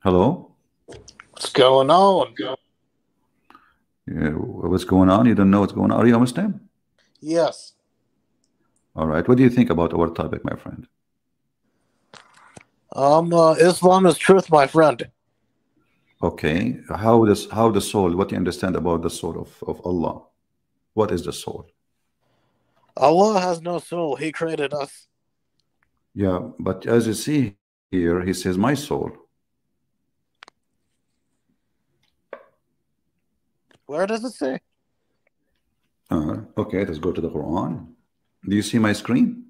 Hello? What's going on? Yeah, what's going on? You don't know what's going on? Are you a Muslim? Yes. All right. What do you think about our topic, my friend? Islam is truth, my friend. Okay. How the soul, what do you understand about the soul of Allah? What is the soul? Allah has no soul. He created us. Yeah, but as you see here, he says, my soul. Where does it say? Okay, let's go to the Quran. Do you see my screen?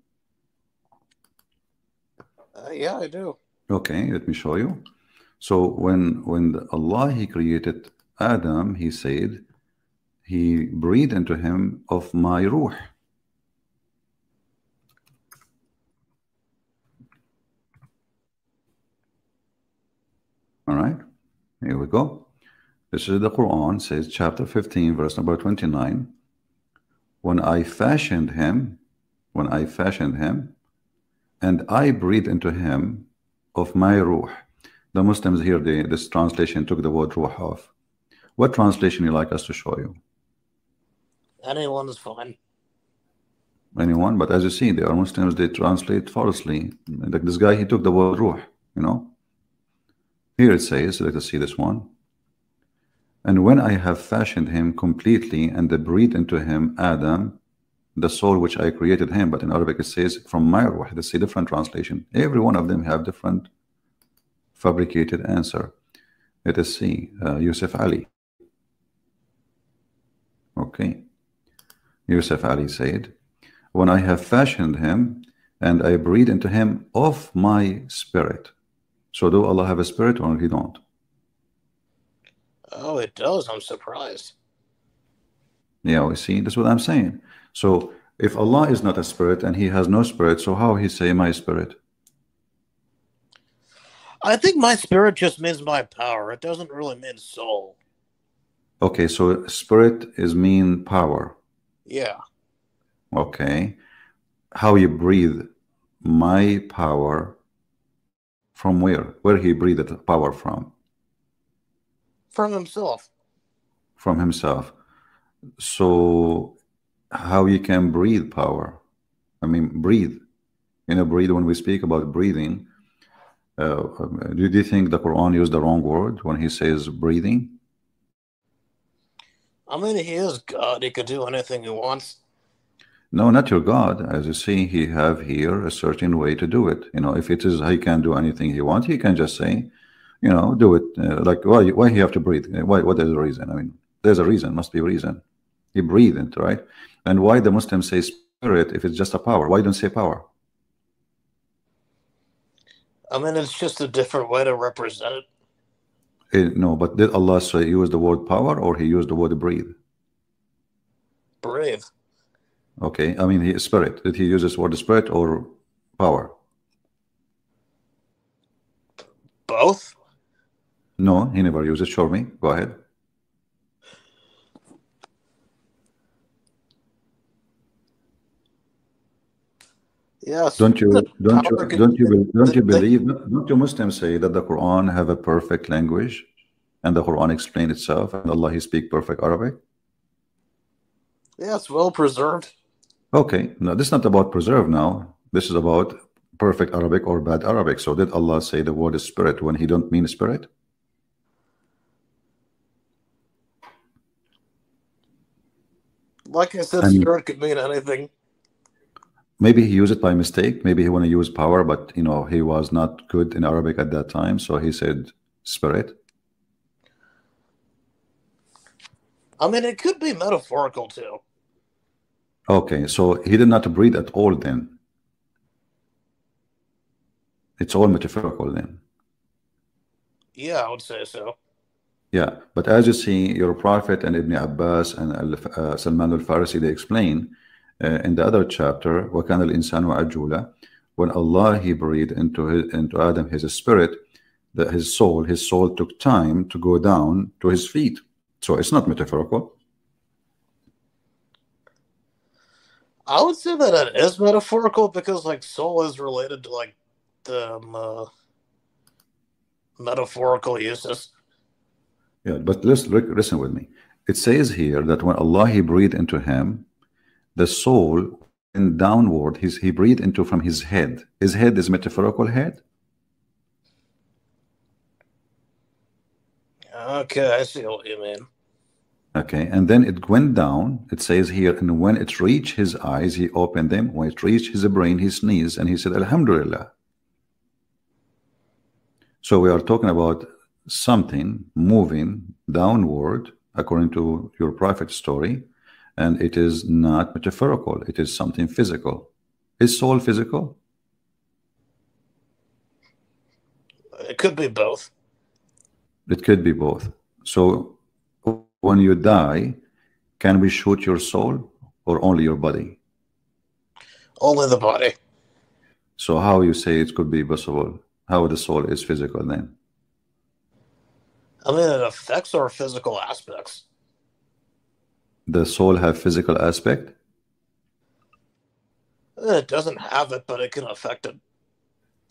Yeah, I do. Okay, let me show you. So when Allah, he created Adam, he said, he breathed into him of my ruh. All right, here we go. This is the Quran, says chapter 15, verse number 29. When I fashioned him, and I breathed into him of my ruh. The Muslims here, this translation took the word ruh off. What translation you like us to show you? Anyone is fine. Anyone? But as you see, there are Muslims, they translate falsely. Like this guy, he took the word ruh, you know. Here it says, let us see this one. And when I have fashioned him completely and breathed into him Adam, the soul which I created him, but in Arabic it says from my ruh. That's a different translation. Every one of them have different fabricated answer. Let us see. Yusuf Ali. Okay. Yusuf Ali said, when I have fashioned him and I breathe into him of my spirit. So do Allah have a spirit or he don't? Oh, it does. I'm surprised. Yeah, we see. That's what I'm saying. So if Allah is not a spirit and he has no spirit, so how he say my spirit? I think my spirit just means my power. It doesn't really mean soul. Okay, so spirit is mean power. Yeah. Okay. How you breathe my power from where? Where he breathed the power from? From himself. From himself. So how you can breathe power? I mean, breathe. You know, breathe, when we speak about breathing, do you think the Quran used the wrong word when he says breathing? I mean, he is God. He could do anything he wants. No, not your God. As you see, he have here a certain way to do it. You know, if it is he can do anything he wants, he can just say, you know, do it. Like why he have to breathe? What is the reason? I mean, there's a reason. Must be a reason. He breathed, right? And why the Muslims say spirit if it's just a power? Why don't say power? I mean, it's just a different way to represent it. No, but did Allah say use the word power or he used the word breathe? Breathe. Okay, I mean, he spirit. Did he use this word spirit or power? Both? No, he never used it. Show me. Go ahead. Yes. Don't you believe? Don't you Muslims say that the Quran have a perfect language, and the Quran explain itself, and Allah he speak perfect Arabic? Yeah, it's well preserved. Okay, no, this is not about preserve now. This is about perfect Arabic or bad Arabic. So did Allah say the word is spirit when he don't mean spirit? Like I said, spirit could mean anything. Maybe he used it by mistake. Maybe he want to use power, but you know he was not good in Arabic at that time, so he said spirit. I mean, it could be metaphorical too. Okay, so he did not breathe at all then. It's all metaphorical then. Yeah, I would say so. Yeah, but as you see, your Prophet and Ibn Abbas and Salman al-Farisi, they explain in the other chapter, وَكَانَ الْإِنسَانُ عَجُولًا, when Allah he breathed into Adam his spirit, that his soul took time to go down to his feet. So it's not metaphorical. I would say that it is metaphorical because, like, soul is related to like the metaphorical uses. Yeah, but listen with me. It says here that when Allah He breathed into him, the soul went downward. He breathed into from his head. His head is metaphorical head. Okay, I see what you mean. Okay, and then it went down. It says here, and when it reached his eyes, he opened them. When it reached his brain, he sneezed and he said, Alhamdulillah. So we are talking about something moving downward according to your prophet story, and it is not metaphorical. It is something physical. Is soul physical? It could be both. It could be both. So when you die, can we shoot your soul or only your body? Only the body. So how you say it could be possible? How the soul is physical then? I mean, it affects our physical aspects. The soul have physical aspect? It doesn't have it, but it can affect it.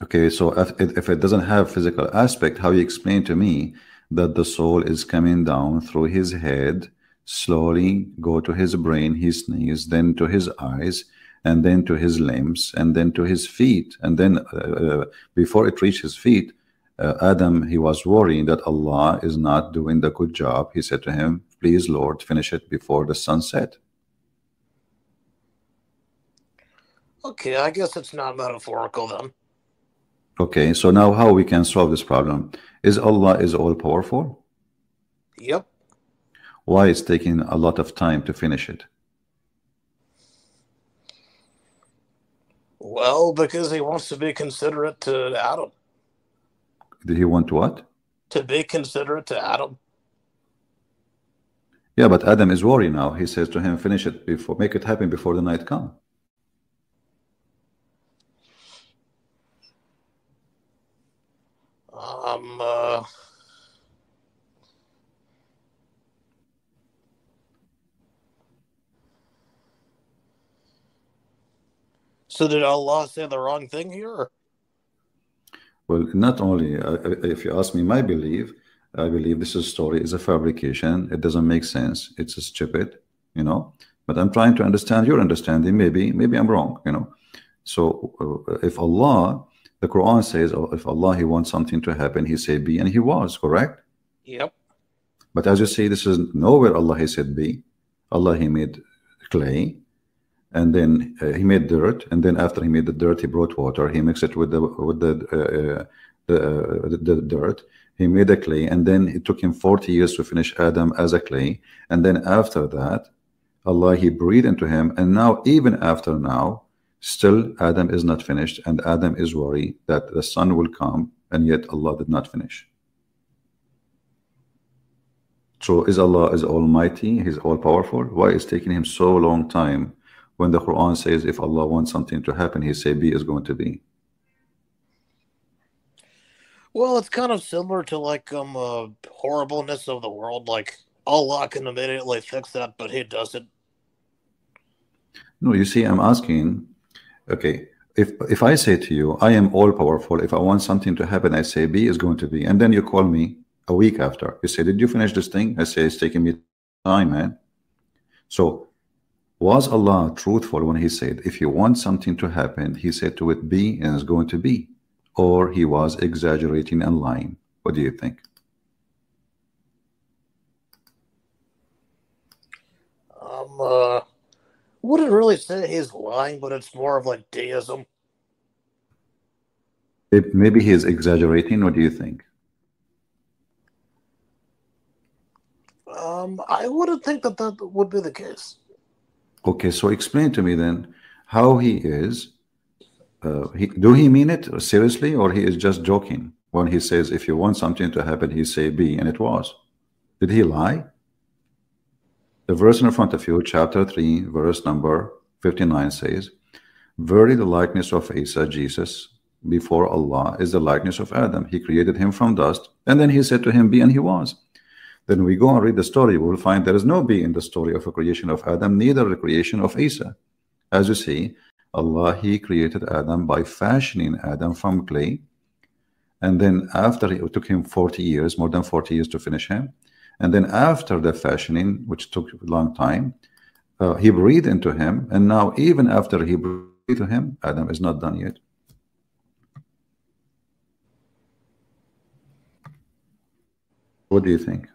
Okay, so if it doesn't have physical aspect, how you explain to me that the soul is coming down through his head, slowly go to his brain, he sneezes, then to his eyes, and then to his limbs, and then to his feet, and then before it reached his feet, Adam, he was worrying that Allah is not doing the good job. He said to him, please Lord, finish it before the sun set. Okay, I guess it's not metaphorical then. Okay, so now how we can solve this problem? Is Allah is all powerful? Yep. Why it's taking a lot of time to finish it? Well, because he wants to be considerate to Adam. Did he want what? To be considerate to Adam. Yeah, but Adam is worried now. He says to him, finish it before, make it happen before the night comes. So did Allah say the wrong thing here? Well, not only, if you ask me my belief, I believe this story is a fabrication. It doesn't make sense. It's stupid, you know. But I'm trying to understand your understanding. Maybe I'm wrong, you know. So if Allah, the Quran says, if Allah, He wants something to happen, He said be, and He was, correct? Yep. But as you say, this is nowhere Allah He said be. Allah He made clay, and then He made dirt, and then after He made the dirt, He brought water. He mixed it with the dirt. He made a clay, and then it took Him 40 years to finish Adam as a clay. And then after that, Allah He breathed into him, and now even after now, still Adam is not finished, and Adam is worried that the sun will come, and yet Allah did not finish. So is Allah is almighty, He's all powerful? Why is taking Him so long time when the Quran says if Allah wants something to happen, He say be is going to be? Well, it's kind of similar to like horribleness of the world. Like Allah can immediately fix that, but He doesn't. No, you see, I'm asking, okay, if I say to you, I am all powerful, if I want something to happen, I say be is going to be, and then you call me a week after, you say, did you finish this thing? I say, it's taking me time, man. So was Allah truthful when He said, if you want something to happen, He said to it be and it's going to be? Or He was exaggerating and lying? What do you think? Wouldn't really say He's lying, but it's more of like deism. Maybe He is exaggerating. What do you think? I wouldn't think that that would be the case. Okay, so explain to me then how He is. Do He mean it seriously, or He is just joking when He says if you want something to happen, He say be, and it was? Did He lie? The verse in front of you, chapter 3, verse number 59 says, verily the likeness of Isa, Jesus, before Allah is the likeness of Adam. He created him from dust, and then He said to him be, and he was. Then we go and read the story, we will find there is no be in the story of the creation of Adam, neither the creation of Isa. As you see, Allah, He created Adam by fashioning Adam from clay, And then after, it took him 40 years, more than 40 years to finish him. And then after the fashioning, which took a long time, he breathed into him. And now even after he breathed into him, Adam is not done yet. What do you think?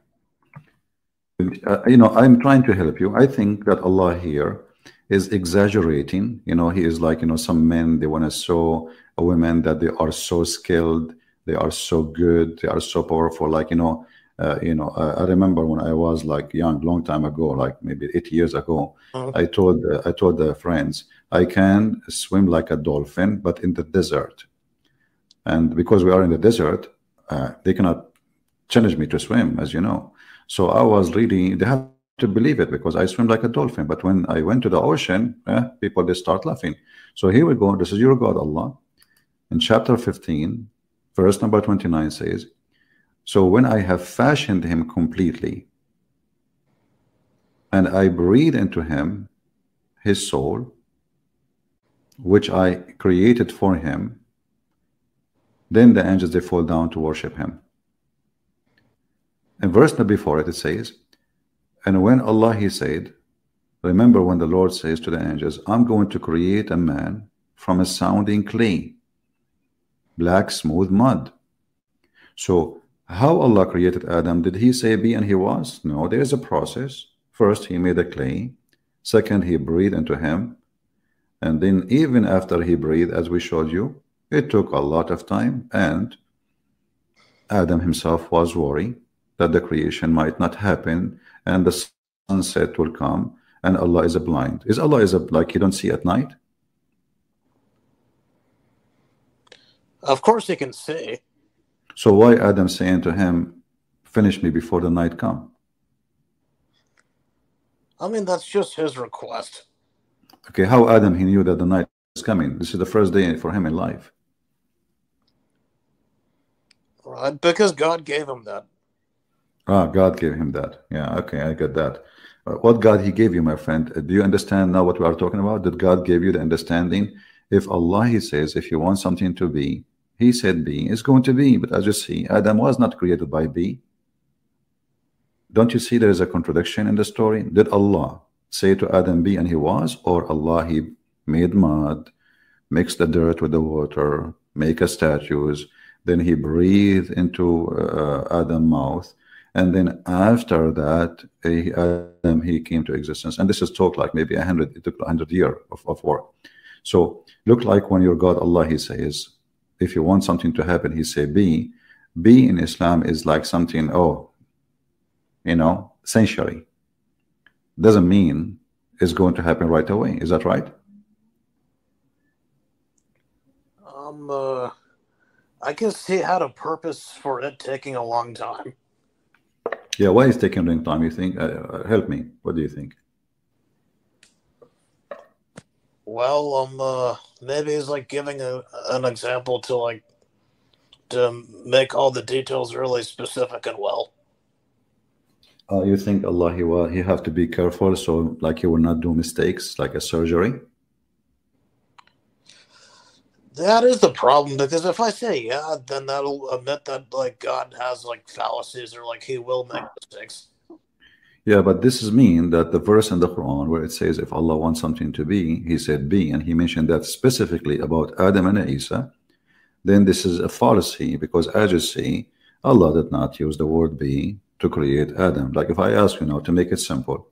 You know, I'm trying to help you. I think that Allah here is exaggerating. You know, he is like, you know, some men, they want to show a women that they are so skilled, they are so good, they are so powerful. Like, I remember when I was like young, long time ago, like maybe 8 years ago, I told the friends, I can swim like a dolphin, but in the desert. And because we are in the desert, they cannot challenge me to swim, as you know. So I was really, they have to believe it, because I swim like a dolphin. But when I went to the ocean, people, they start laughing. So here we go. This is your God, Allah. In chapter 15, verse number 29 says, so when I have fashioned him completely, and I breathe into him his soul, which I created for him, then the angels, they fall down to worship him. In verse before it, it says, and when Allah, he said, remember when the Lord says to the angels, I'm going to create a man from a sounding clay, black smooth mud. So how Allah created Adam? Did he say be and he was? No, there is a process. First, he made a clay. Second, he breathed into him. And then even after he breathed, as we showed you, it took a lot of time. And Adam himself was worried that the creation might not happen and the sunset will come and Allah is blind. Is Allah like he don't see at night? Of course he can see. So why Adam saying to him, finish me before the night come? I mean, that's just his request. Okay, how Adam, he knew that the night is coming? This is the first day for him in life. Right, because God gave him that. Ah, God gave him that. Yeah, okay, I get that. What God he gave you, my friend? Do you understand now what we are talking about? Did God give you the understanding? If Allah, he says, if you want something to be, he said be, it's going to be. But as you see, Adam was not created by be. Don't you see there is a contradiction in the story? Did Allah say to Adam be and he was? Or Allah, he made mud, mixed the dirt with the water, make a statues, then he breathed into Adam's mouth, and then after that Adam, he came to existence. And this is talk like maybe 100, it took 100 years of work. So look like when your God Allah, he says, if you want something to happen, he say be in Islam is like something, oh, you know, century. Doesn't mean it's going to happen right away. Is that right? I guess he had a purpose for it taking a long time. Yeah, why is it taking a long time, you think? Help me. What do you think? Well, maybe he's like giving an example to make all the details really specific and well. You think Allah, he have to be careful, so like he will not do mistakes, like a surgery? That is the problem, because if I say yeah, then that'll admit that like God has like fallacies or like he will make mistakes. Yeah, but this is mean that the verse in the Quran where it says if Allah wants something to be, he said be, and he mentioned that specifically about Adam and Isa, then this is a fallacy, because as you see, Allah did not use the word be to create Adam. Like if I ask you now to make it simple,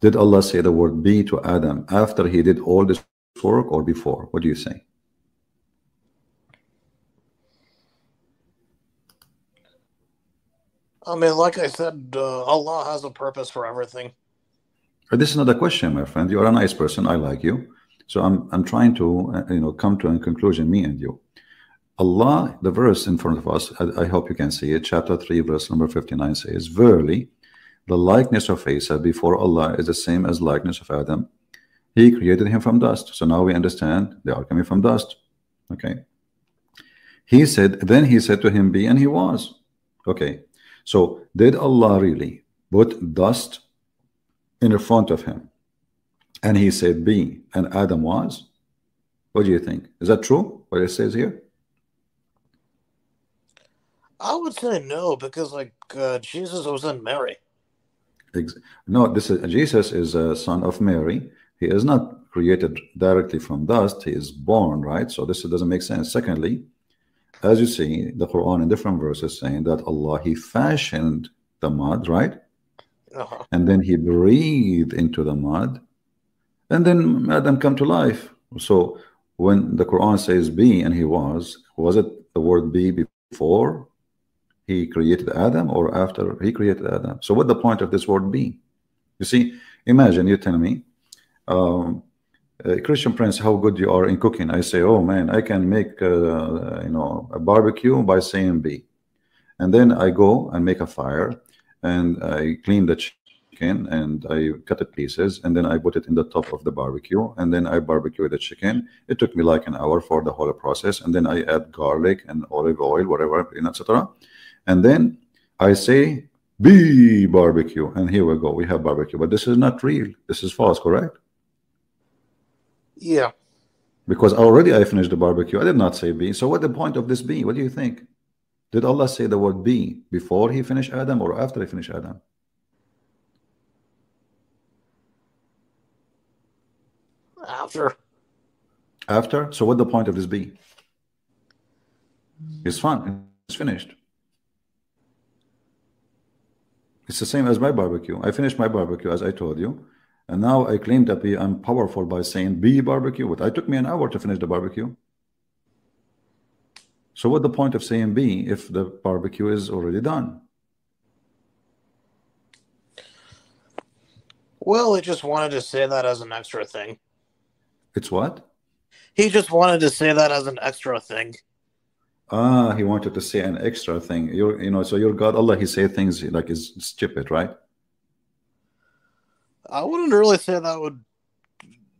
did Allah say the word be to Adam after he did all this work or before? What do you say? I mean, like I said, Allah has a purpose for everything. This is not a question, my friend. You are a nice person. I like you. So I'm trying to come to a conclusion, me and you. Allah, the verse in front of us, I hope you can see it, chapter 3, verse number 59 says, verily, the likeness of Isa before Allah is the same as likeness of Adam. He created him from dust. So now we understand they are coming from dust. Okay. He said, then he said to him, be, and he was. Okay. So did Allah really put dust in front of him? And he said, be, and Adam was? What do you think? Is that true, what it says here? I would say no, because like Jesus was in Mary. No, Jesus is a son of Mary. He is not created directly from dust. He is born, right? So this doesn't make sense. Secondly, as you see, the Quran in different verses saying that Allah, He fashioned the mud, right? And then He breathed into the mud, and then Adam come to life. So when the Quran says be and he was it the word be before He created Adam or after He created Adam? So what the point of this word be? You see, imagine you tell me, Christian Prince, how good you are in cooking. I say, oh man, I can make a barbecue by saying be. And then I go and make a fire and I clean the chicken and I cut it pieces and then I put it in the top of the barbecue and then I barbecue the chicken. It took me like an hour for the whole process, and then I add garlic and olive oil, whatever, etc. And then I say be barbecue, and here we go, we have barbecue. But this is not real. This is false, correct? Yeah. Because already I finished the barbecue. I did not say be. So what the point of this be? What do you think? Did Allah say the word be before He finished Adam or after He finished Adam? After. After? So what the point of this be? It's fun. It's finished. It's the same as my barbecue. I finished my barbecue, as I told you. And now I claim that I'm powerful by saying be barbecue. But it took me an hour to finish the barbecue. So what the point of saying be if the barbecue is already done? Well, he just wanted to say that as an extra thing. It's what? He just wanted to say that as an extra thing. Ah, he wanted to say an extra thing. So your God, Allah, He say things like is stupid, right? I wouldn't really say that would.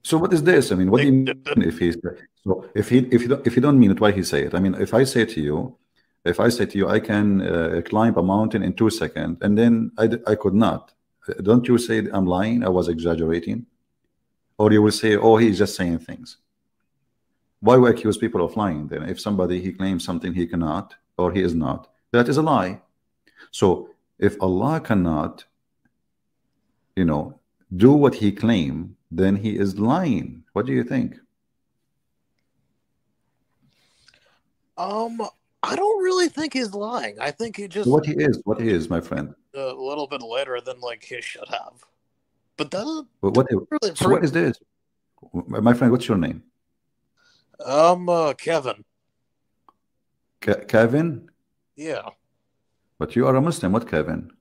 So what is this? I mean, what do you mean if he? So if you don't mean it, why He say it? I mean, if I say to you, I can climb a mountain in 2 seconds, and then I could not. Don't you say I'm lying? I was exaggerating, or you will say, oh, he's just saying things. Why we accuse people of lying then? If somebody he claims something he cannot or he is not, that is a lie. So if Allah cannot, do what He claimed, then He is lying. What do you think? I don't really think he's lying. I think he just What he is, my friend. a little bit later than like he should have. But that doesn't really So what is this? My friend, what's your name? Kevin. Kevin? Yeah. But you are a Muslim. What Kevin?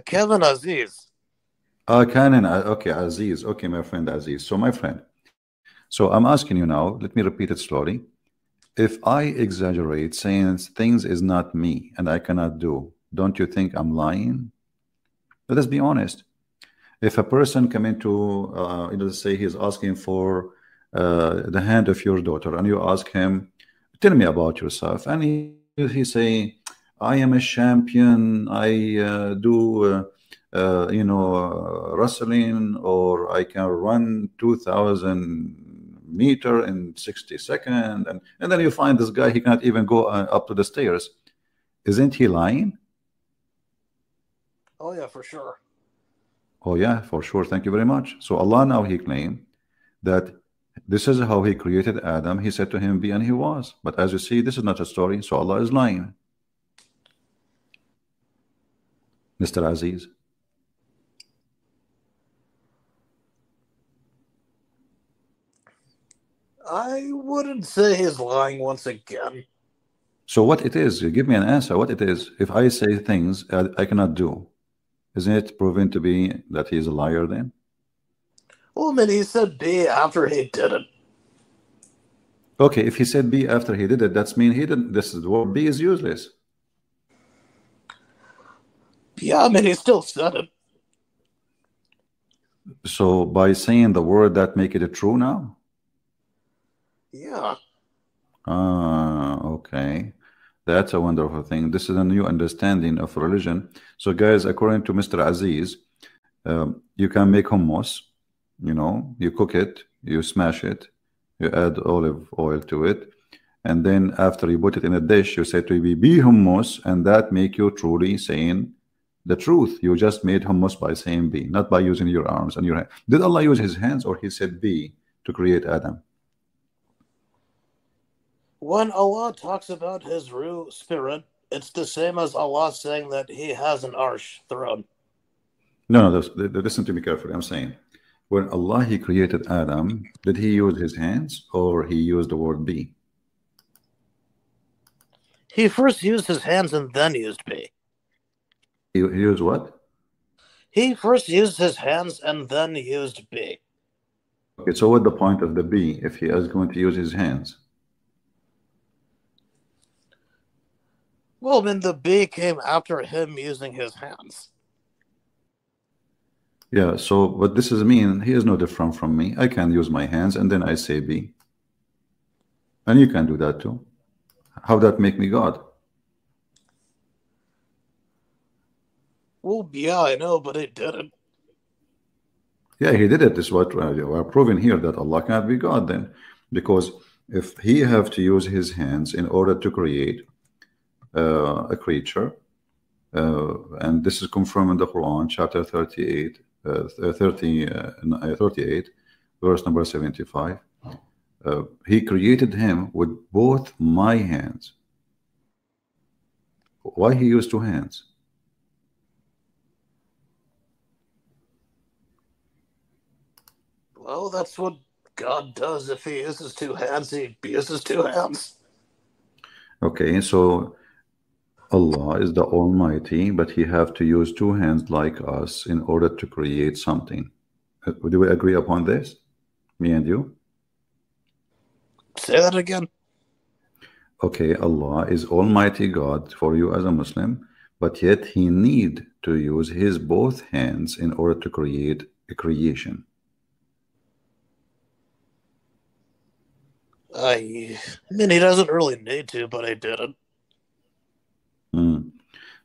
Kevin Aziz. Canon. Okay, Aziz. Okay, my friend Aziz. So my friend, so I'm asking you now, let me repeat it slowly. If I exaggerate saying things is not me and I cannot do, don't you think I'm lying? Let us be honest. If a person come into, let's say he's asking for the hand of your daughter, and you ask him, tell me about yourself, and he say, I am a champion, I do wrestling, or I can run 2,000 meter in 60 seconds, and then you find this guy, he cannot even go up to the stairs. Isn't he lying? Oh yeah, for sure. Oh yeah, for sure. Thank you very much. So Allah now He claimed that this is how He created Adam. He said to him, be, and he was. But as you see, this is not a story. So Allah is lying. Mr. Aziz. I wouldn't say he's lying once again. So what it is, you give me an answer. What it is, if I say things I cannot do, isn't it proven to be that he is a liar then? Well, I mean, he said be after he did it. Okay, if he said be after he did it, that's mean he didn't. This is the word be is useless. Yeah, I mean, he still said it. So by saying the word, that make it true now? Yeah. Okay. That's a wonderful thing. This is a new understanding of religion. So guys, according to Mr. Aziz, you can make hummus, you cook it, you smash it, you add olive oil to it, and then after you put it in a dish, you say to be hummus, and that make you truly saying the truth. You just made hummus by saying be, not by using your arms and your hand. Did Allah use his hands, or he said be to create Adam? When Allah talks about his Ruh spirit, it's the same as Allah saying that he has an arsh throne. No, listen to me carefully. I'm saying, when Allah he created Adam, did he use his hands, or he used the word be? He first used his hands and then used be. He used what? He first used his hands and then used be. Okay, so what's the point of the be if he is going to use his hands? Well, then the be came after him using his hands. Yeah, so what this is mean, he is no different from me. I can use my hands and then I say be. And you can do that too. How that make me God? Well, yeah, I know, but he didn't. Yeah, he did it. This is what we're proving here, that Allah cannot be God then. Because if he have to use his hands in order to create a creature, and this is confirmed in the Quran, chapter 38, 38, verse number 75. He created him with both my hands. Why he used two hands? Well, that's what God does. If he uses two hands, he uses two hands. Okay, so Allah is the Almighty, but he have to use two hands like us in order to create something. Do we agree upon this? Me and you? Say that again. Okay, Allah is Almighty God for you as a Muslim, but yet he need to use his both hands in order to create a creation. I mean, he doesn't really need to, but he didn't.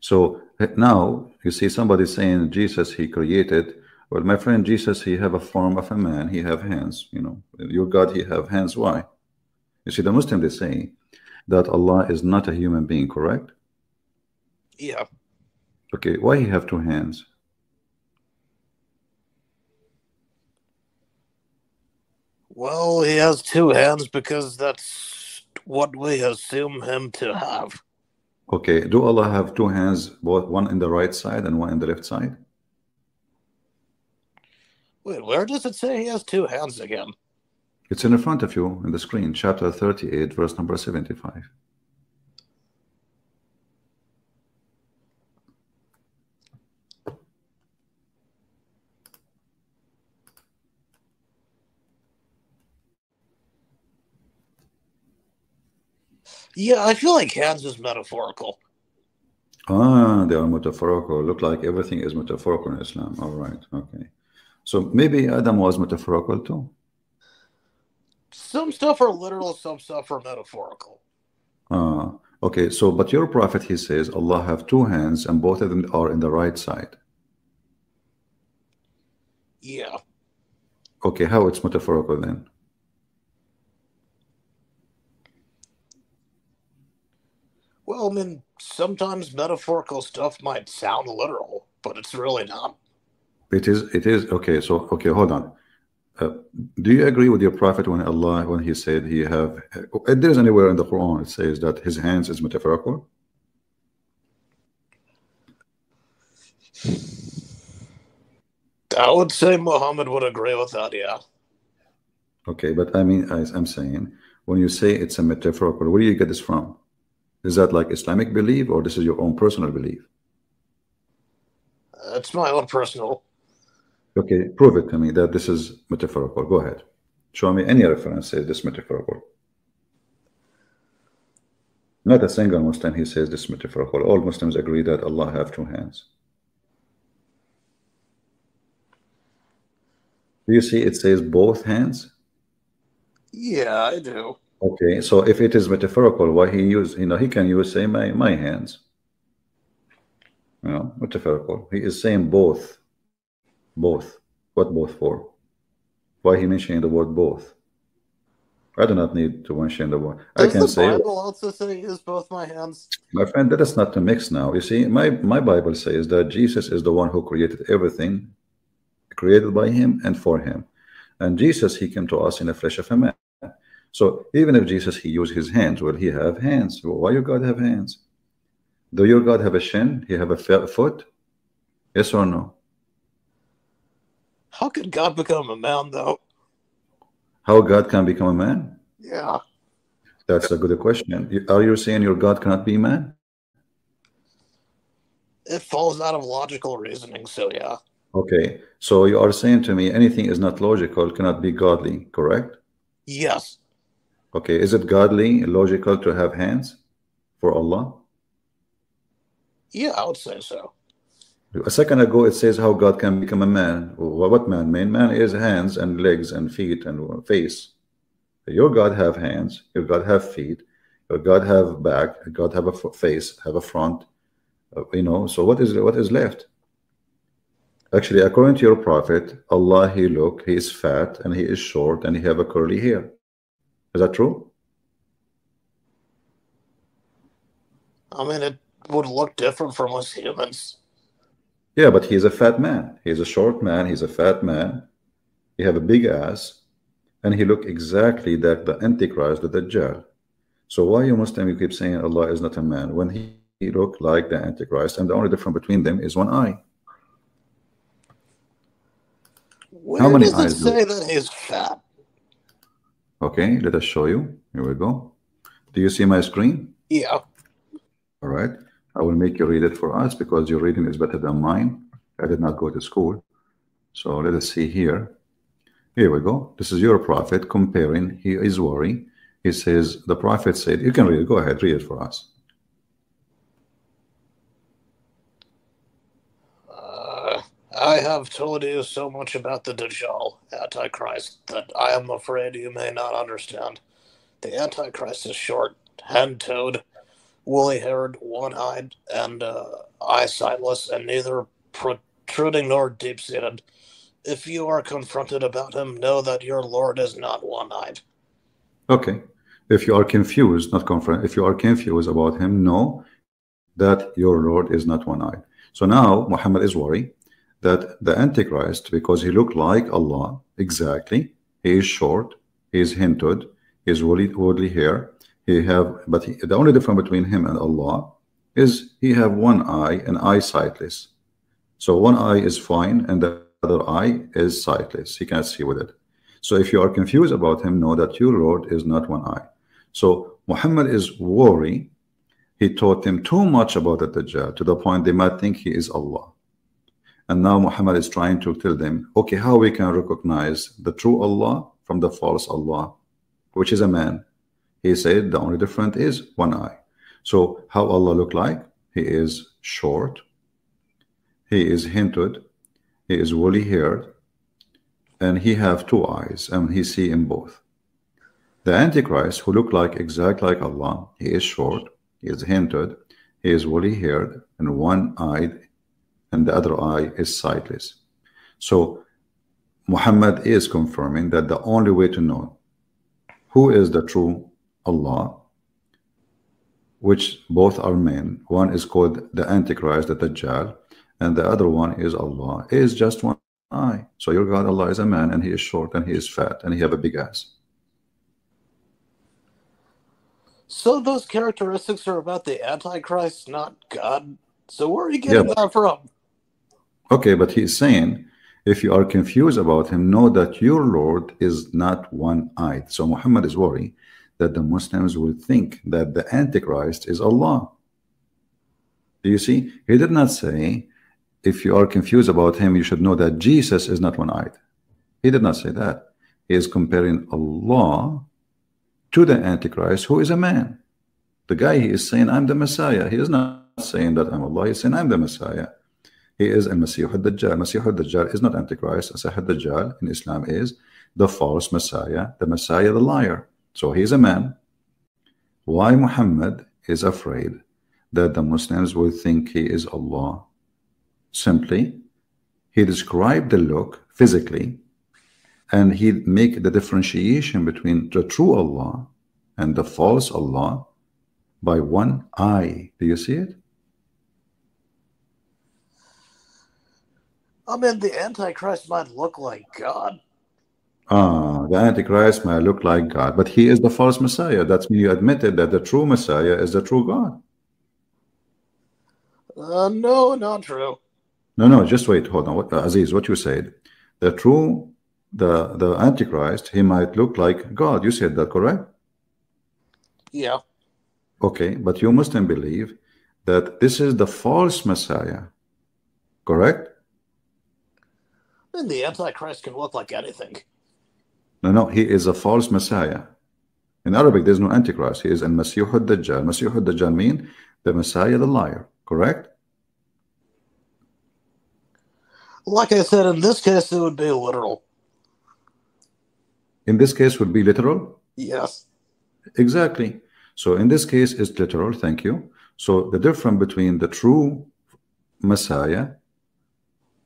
So now you see somebody saying Jesus he created. Well, my friend, Jesus he have a form of a man. He have hands. You know, your God he have hands. Why? You see, the Muslim they say that Allah is not a human being. Correct? Yeah. Okay. Why he have two hands? Well, he has two hands because that's what we assume him to have. Okay. Do Allah have two hands, both one in the right side and one in the left side? Wait, where does it say he has two hands again? It's in front of you in the screen, chapter 38, verse number 75. Yeah, I feel like hands is metaphorical. Ah, they are metaphorical. Look like everything is metaphorical in Islam. All right. Okay. So maybe Adam was metaphorical too. Some stuff are literal, some stuff are metaphorical. Okay. So, but your prophet, he says, Allah have two hands and both of them are in the right side. Yeah. Okay. How it's metaphorical then? Well, I mean, sometimes metaphorical stuff might sound literal, but it's really not. It is. Okay. So, okay, hold on. Do you agree with your prophet when he said he have, there's anywhere in the Quran it says that his hands is metaphorical? I would say Muhammad would agree with that, yeah. Okay, but I mean, I'm saying, when you say it's a metaphorical, where do you get this from? Is that like Islamic belief, or this is your own personal belief? It's my own personal. Okay, prove it to me that this is metaphorical. Go ahead. Show me any reference says this metaphorical. Not a single Muslim he says this metaphorical. All Muslims agree that Allah have two hands. Do you see it says both hands? Yeah, I do. Okay, so if it is metaphorical, why he use, he can use say my hands. Metaphorical. He is saying both. Both. What both for? Why he mentioning the word both? I do not need to mention the word. I Does can the say, Bible also say use both my hands? my friend, that is not to mix now. You see, my Bible says that Jesus is the one who created everything, created by him and for him. And Jesus, he came to us in the flesh of a man. So even if Jesus, he used his hands, will he have hands? Why your God have hands? Do your God have a shin? He have a foot? Yes or no? How could God become a man, though? How God can become a man? Yeah. That's a good question. Are you saying your God cannot be man? It falls out of logical reasoning, so yeah. Okay, so you are saying to me anything is not logical, cannot be godly, correct? Yes. Okay, is it godly, logical to have hands for Allah? Yeah, I would say so. A second ago it says how God can become a man. What man? Man is hands and legs and feet and face. Your God have hands, your God have feet, your God have back, your God have a face, have a front. You know, so what is left? Actually, according to your prophet, Allah, he is fat and he is short and he have a curly hair. Is that true? I mean, it would look different from us humans. Yeah, but he's a fat man. He's a short man. He's a fat man. He have a big ass, and he look exactly like the Antichrist, the Dajjal. So why you Muslim you keep saying Allah is not a man when he look like the Antichrist, and the only difference between them is one eye? Where How many does it eyes do? say that he's fat? Okay, let us show you. Here we go. Do you see my screen? Yeah. All right. I will make you read it for us because your reading is better than mine. I did not go to school. So let us see here. Here we go. This is your prophet comparing. He is worried. He says, the prophet said, you can read it. Go ahead, read it for us. I have told you so much about the Dajjal, Antichrist, that I am afraid you may not understand. The Antichrist is short, hand-toed, woolly-haired, one-eyed, and eye-sightless, and neither protruding nor deep-seated. If you are confronted about him, know that your Lord is not one-eyed. Okay. If you are confused, not confront, if you are confused about him, know that your Lord is not one-eyed. So now Muhammad is worried that the Antichrist, because he looked like Allah exactly, he is short, he is hinted, he is woolly hair, the only difference between him and Allah is he have one eye and eye sightless. So one eye is fine and the other eye is sightless. He cannot see with it. So if you are confused about him, know that your Lord is not one eye. So Muhammad is worried. He taught them too much about the Dajjal to the point they might think he is Allah. And now Muhammad is trying to tell them, okay, how we can recognize the true Allah from the false Allah, which is a man. He said the only difference is one eye. So how Allah look like? He is short, he is hinted, he is woolly haired, and he have two eyes, and he see in both. The Antichrist, who look like exactly like Allah, he is short, he is hinted, he is woolly haired, and one eyed, and the other eye is sightless. So Muhammad is confirming that the only way to know who is the true Allah, which both are men, one is called the Antichrist, the Dajjal, and the other one is Allah, is just one eye. So your God Allah is a man, and he is short, and he is fat, and he have a big ass. So those characteristics are about the Antichrist, not God. So where are you getting that from? Okay, but he's saying, if you are confused about him, know that your Lord is not one-eyed. So Muhammad is worried that the Muslims will think that the Antichrist is Allah. Do you see? He did not say, if you are confused about him, you should know that Jesus is not one-eyed. He did not say that. He is comparing Allah to the Antichrist, who is a man. The guy, he is saying, I'm the Messiah. He is not saying that I'm Allah. He is saying, I'm the Messiah. He is a Masih al-Dajjal. Masih al-Dajjal is not Antichrist. Masih al-Dajjal in Islam is the false Messiah, the Messiah, the liar. So he is a man. Why Muhammad is afraid that the Muslims will think he is Allah? Simply, he described the look physically, and he make the differentiation between the true Allah and the false Allah by one eye. Do you see it? I mean, the Antichrist might look like God. The Antichrist might look like God, but he is the false Messiah. That's when you admitted that the true Messiah is the true God. No, not true. No, just wait, hold on. Aziz, what you said, the Antichrist, he might look like God. You said that, correct? Yeah. Okay, but you Muslim believe that this is the false Messiah, correct? Then the Antichrist can look like anything. No, he is a false Messiah. In Arabic, there's no Antichrist. He is an Masih al-Dajjal. Masih al-Dajjal means the Messiah, the liar, correct? Like I said, in this case, it would be literal. In this case, would be literal? Yes. Exactly. So in this case, it's literal. Thank you. So the difference between the true Messiah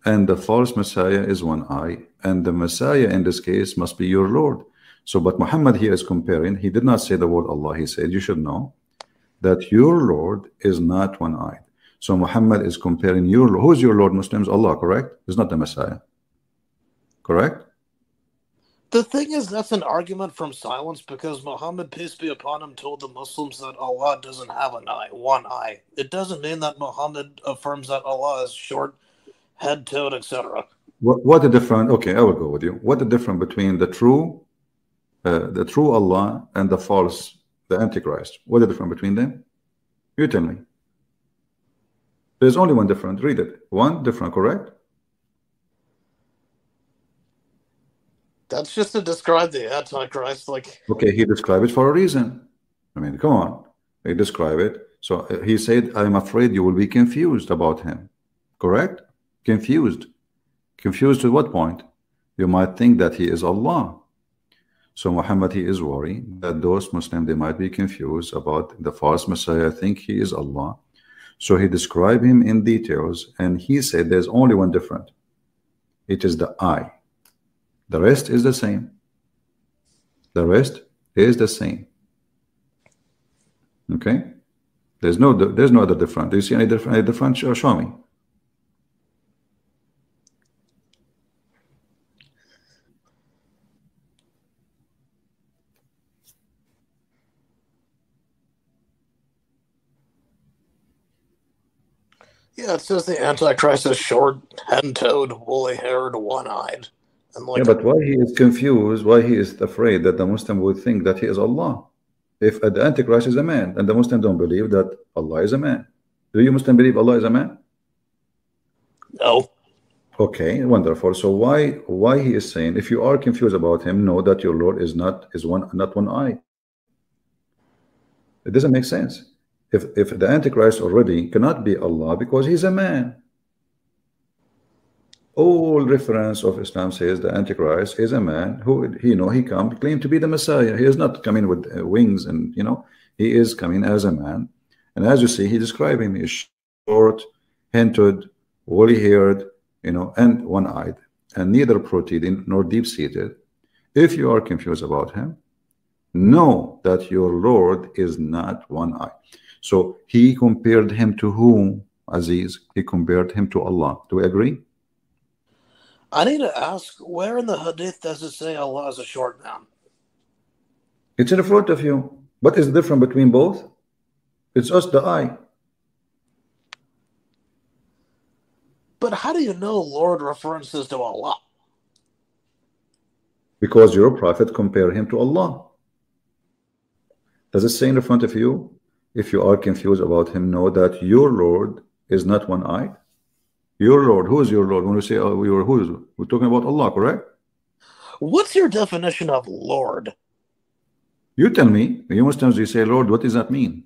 and the false Messiah is one eye, and the Messiah in this case must be your Lord. So, but Muhammad here is comparing. He did not say the word Allah. He said, you should know that your Lord is not one eye. So Muhammad is comparing your Lord. Who is your Lord, Muslims? Allah, correct? It's not the Messiah. Correct? The thing is, that's an argument from silence, because Muhammad, peace be upon him, told the Muslims that Allah doesn't have an eye, one eye. It doesn't mean that Muhammad affirms that Allah is short, head-toed, etc. What the difference? Okay, I will go with you. What the difference between the true Allah and the false, the Antichrist? What the difference between them? You tell me. There's only one difference. Read it. One different, correct? That's just to describe the Antichrist. Like, okay, he described it for a reason. I mean, come on. He described it. So he said, I'm afraid you will be confused about him. Correct? Confused. Confused to what point? You might think that he is Allah. So Muhammad, he is worried that those Muslims, they might be confused about the false Messiah, think he is Allah. So he described him in details, and he said there's only one difference. It is the eye. The rest is the same. The rest is the same. Okay? There's no other difference. Do you see any difference? Show me. yeah, it says the Antichrist is short, head-toed, woolly-haired, one-eyed. Yeah, but why he is confused, why he is afraid that the Muslim would think that he is Allah? If the Antichrist is a man, and the Muslim don't believe that Allah is a man. Do you Muslim believe Allah is a man? No. Okay, wonderful. So why he is saying, if you are confused about him, know that your Lord is not one eye. It doesn't make sense. If the Antichrist already cannot be Allah because he's a man. All reference of Islam says the Antichrist is a man who he come claim to be the Messiah. He is not coming with wings, and he is coming as a man. And as you see, he described him as short, head-toed, woolly-haired, and one-eyed, and neither protruding nor deep-seated. If you are confused about him, know that your Lord is not one eye. So he compared him to whom, Aziz? He compared him to Allah. Do we agree? I need to ask, where in the Hadith does it say Allah is a short man? It's in front of you. What is the difference between both? It's just the eye. But how do you know Lord references to Allah? Because your prophet compared him to Allah. Does it say in front of you? If you are confused about him, know that your Lord is not one eye. Your Lord, who is your Lord? When we say we're talking about Allah, correct? What's your definition of Lord? You tell me. You Muslims, you say Lord, what does that mean?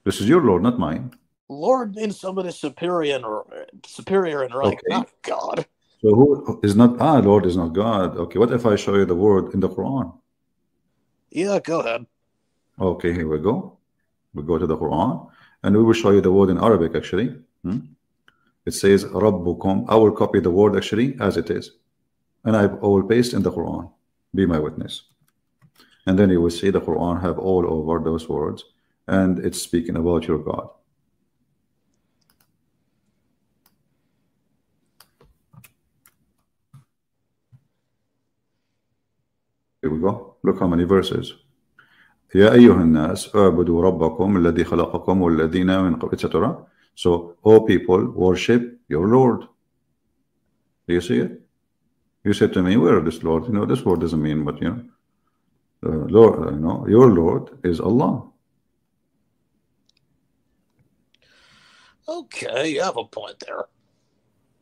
This is your Lord, not mine. Lord means somebody superior in rank, not God. So who is not Lord is not God. Okay, what if I show you the word in the Quran? Yeah, go ahead. Okay, here we go. We go to the Quran, and we will show you the word in Arabic actually. It says Rabbukum. I will copy the word actually as it is. and I will paste in the Quran. Be my witness. And then you will see the Quran have all over those words, and it's speaking about your God. Here we go. Look how many verses. يا أيها الناس اعبدوا ربكم الذي خلقكم والذين من قبل, etc. So, all people, worship your Lord. Do you see it? You said to me, where is this Lord? You know, this word doesn't mean, but you know, Lord, you know, your Lord is Allah. Okay, you have a point there.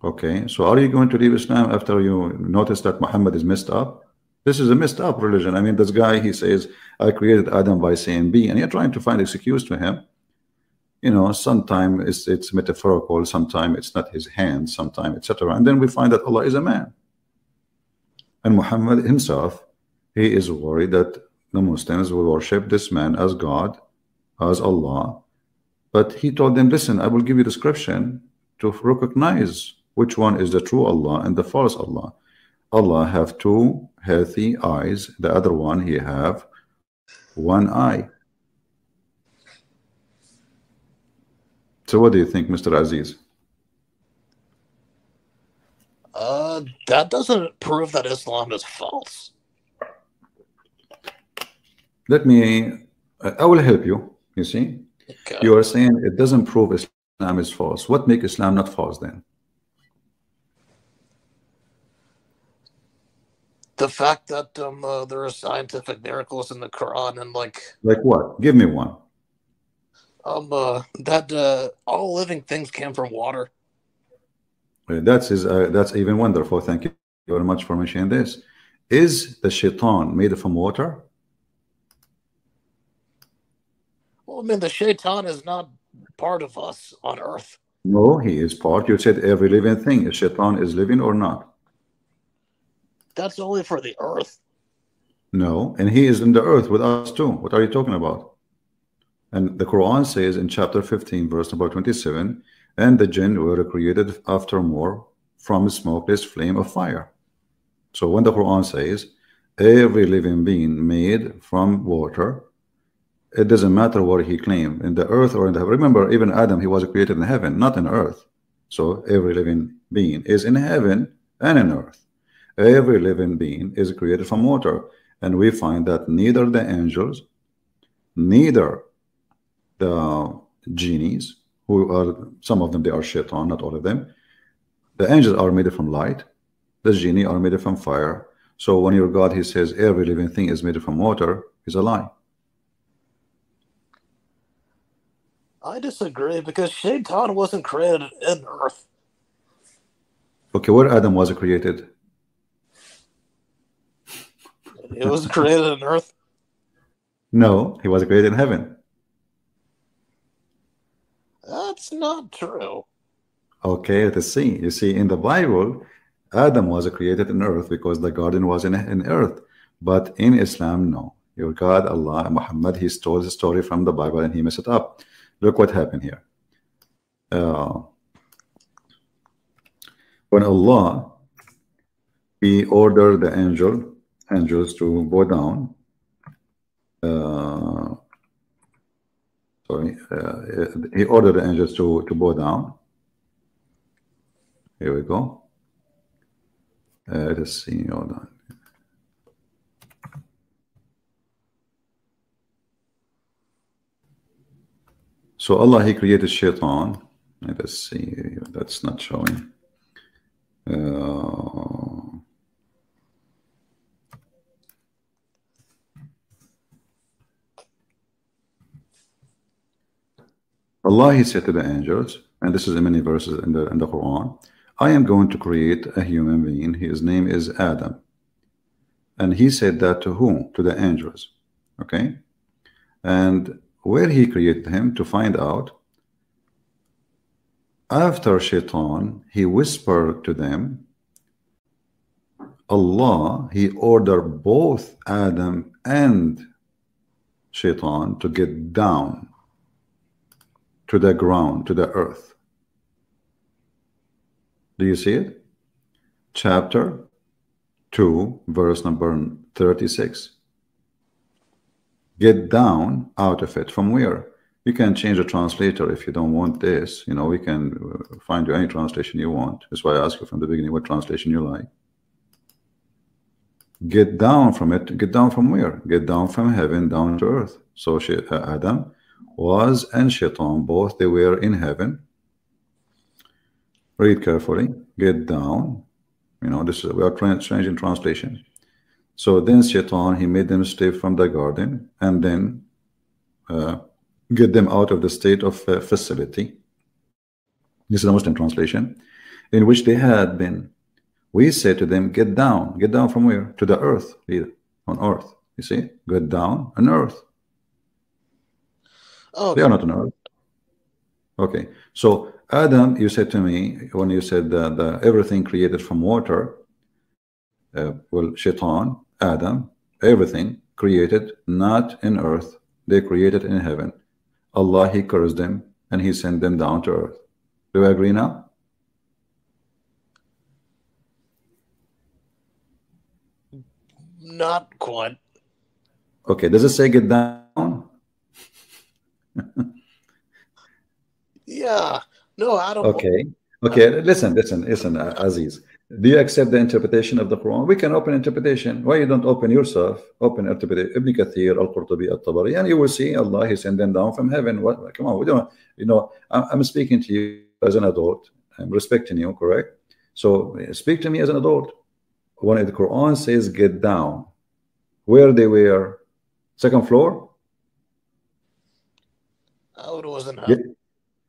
Okay, so are you going to leave Islam after you notice that Muhammad is messed up? This is a messed up religion. I mean, this guy, he says, I created Adam by saying be, and you're trying to find excuse to him. You know, sometimes it's metaphorical, sometimes it's not his hand, sometimes, etc. And then we find that Allah is a man. And Muhammad himself, he is worried that the Muslims will worship this man as God, as Allah. But he told them, listen, I will give you description to recognize which one is the true Allah and the false Allah. Allah have two healthy eyes. The other one, he have one eye. So what do you think, Mr. Aziz? That doesn't prove that Islam is false. Let me, I will help you, you see. Okay. You are saying it doesn't prove Islam is false. What makes Islam not false then? The fact that there are scientific miracles in the Quran and like what? Give me one. that all living things came from water. That's even wonderful. Thank you very much for mentioning this. Is the shaitan made from water? Well, I mean, the shaitan is not part of us on earth. No, he is part. You said every living thing. Is shaitan is living or not? That's only for the earth. No, and he is in the earth with us too. What are you talking about? And the Quran says in chapter 15, verse number 27, and the jinn were created after more from a smokeless flame of fire. So when the Quran says every living being made from water, it doesn't matter what he claimed, in the earth or in the heaven. Remember, even Adam, he was created in heaven, not in earth. So every living being is in heaven and in earth. Every living being is created from water. And we find that neither the angels, neither the genies, who are, some of them, they are shaitan, not all of them. The angels are made from light. The genie are made from fire. So when your God, he says every living thing is made from water, is a lie. I disagree because shaitan wasn't created in earth. Okay, where Adam was created? It was created in earth. No, he was created in heaven. That's not true. Okay, let's see. You see, in the Bible, Adam was created in earth because the garden was in earth. But in Islam, no. Your God, Allah, Muhammad, he stole the story from the Bible and he messed it up. Look what happened here. When Allah, he ordered the angels to go down. He ordered the angels to bow down. Here we go. Let's see. Hold on. So Allah, he created shaitan. Let's see. That's not showing. Allah, he said to the angels, and this is in many verses in the Quran, I am going to create a human being. His name is Adam. And he said that to whom? To the angels. Okay? And where he created him, to find out, after shaitan, he whispered to them, Allah, he ordered both Adam and shaitan to get down to the ground, to the earth. Do you see it? Chapter 2, verse number 36. Get down out of it. From where? You can change the translator if you don't want this. You know, we can find you any translation you want. That's why I asked you from the beginning what translation you like. Get down from it. Get down from where? Get down from heaven down to earth. So Adam was and Shaitan, both they were in heaven. Read carefully. Get down. You know, this is, we are changing translation. So then Shaitan, he made them stay from the garden and then get them out of the state of facility. This is a Muslim translation, in which they had been. We said to them, get down. Get down from where? To the earth. On earth. You see? Get down on earth. Oh, they are not on earth. Okay. So Adam, you said to me, when you said the everything created from water, well, Shaitan, Adam, everything created not in earth. They created in heaven. Allah, he cursed them and he sent them down to earth. Do you agree now? Not quite. Okay, does it say get down? Yeah. No, I don't. Okay. Okay, listen, Aziz. Do you accept the interpretation of the Quran? We can open interpretation. Why you don't open yourself? Open interpretation. Ibn Kathir, Al-Qurtubi, Al-Tabari, and you will see Allah, he sent them down from heaven. What? Come on, we don't. You know, I'm speaking to you as an adult. I'm respecting you, correct? So speak to me as an adult. When the Quran says get down, where they were, second floor? Oh, it wasn't.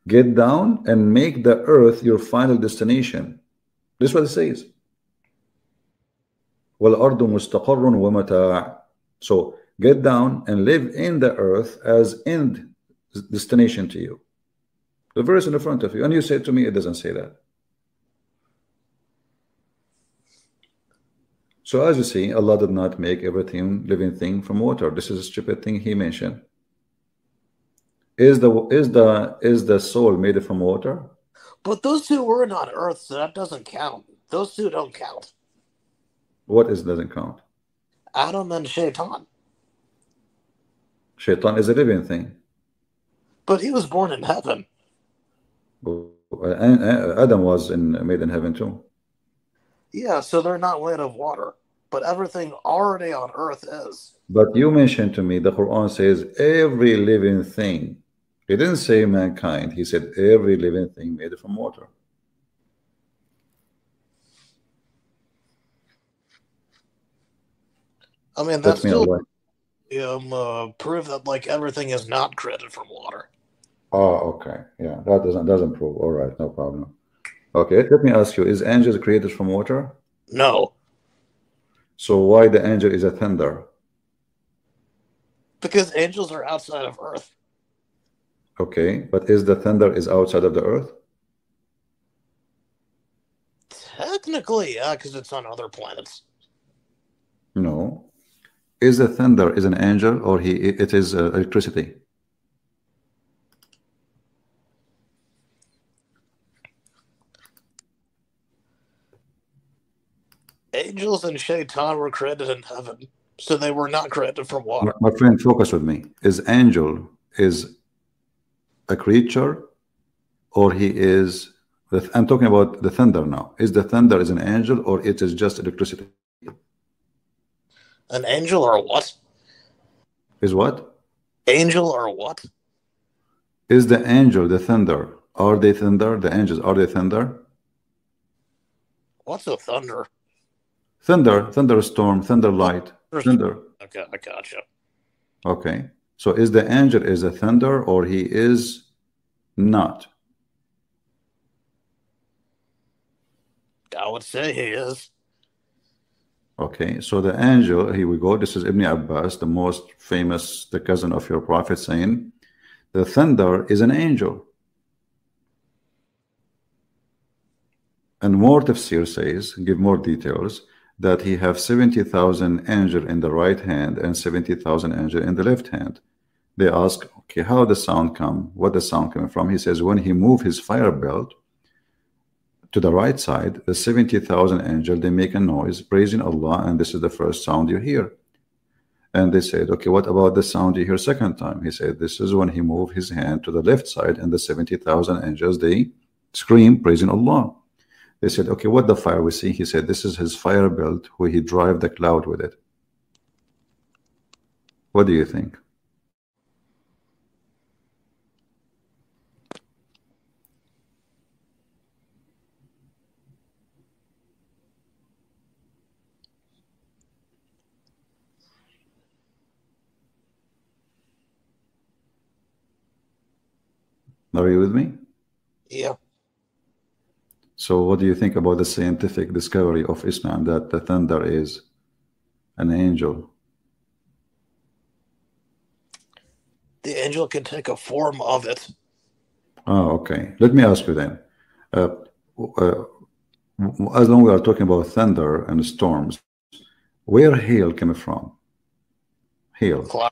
Get down and make the earth your final destination. This is what it says. وَالْأَرْضُ مُسْتَقَرٌ وَمَتَاعٌ. So get down and live in the earth as end destination to you. The verse in the front of you. And you say to me, it doesn't say that. So as you see, Allah did not make everything living thing from water. This is a stupid thing he mentioned. Is the soul made from water? But those two were not earth, so that doesn't count. Those two don't count. What doesn't count? Adam and Shaitan. Shaitan is a living thing. But he was born in heaven. And Adam was made in heaven too. Yeah, so they're not made of water. But everything already on earth is. But you mentioned to me, the Quran says every living thing. He didn't say mankind. He said every living thing made from water. I mean, that's still prove that like everything is not created from water. Oh, okay. Yeah, that doesn't prove. All right, no problem. Okay, let me ask you, is angels created from water? No. So why the angel is a thunder? Because angels are outside of earth. Okay, but is the thunder is outside of the earth? Technically, yeah, because it's on other planets. No. Is the thunder is an angel or it is electricity? Angels and Shaitan were created in heaven, so they were not created from water. My friend, focus with me. Is angel is a creature, or he is? I'm talking about the thunder now. Is the thunder is an angel, or it is just electricity? An angel or what? Is what? Angel or what? Is the angel the thunder? Are they thunder? The angels, are they thunder? What's a thunder? Thunder, thunderstorm, thunder light, thunder. Okay, I gotcha. Okay. So is the angel is a thunder, or he is not? I would say he is. Okay, so the angel, here we go. This is Ibn Abbas, the most famous, the cousin of your prophet, saying the thunder is an angel. And more tafsir says, give more details, that he have 70,000 angel in the right hand and 70,000 angel in the left hand. They ask, okay, how the sound come? What the sound coming from? He says, when he move his fire belt to the right side, the 70,000 angels, they make a noise praising Allah, and this is the first sound you hear. And they said, okay, what about the sound you hear second time? He said, this is when he moved his hand to the left side, and the 70,000 angels, they scream praising Allah. They said, okay, what the fire we see? He said, this is his fire belt where he drive the cloud with it. What do you think? Are you with me? Yeah. So what do you think about the scientific discovery of Islam that the thunder is an angel? The angel can take a form of it. Oh, okay. Let me ask you then. As long as we are talking about thunder and storms, where hail came from? Hail. Cloud.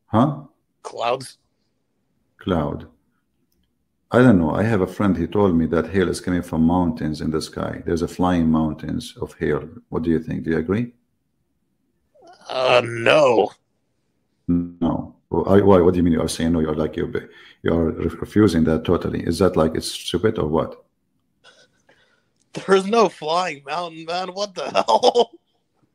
Huh? Clouds. Cloud. I don't know. I have a friend, he told me that hail is coming from mountains in the sky. There's a flying mountains of hail. What do you think? Do you agree? No. No. Why? What do you mean you are saying no? You're like you are refusing that totally. Is that like it's stupid or what? There's no flying mountain, man. What the hell?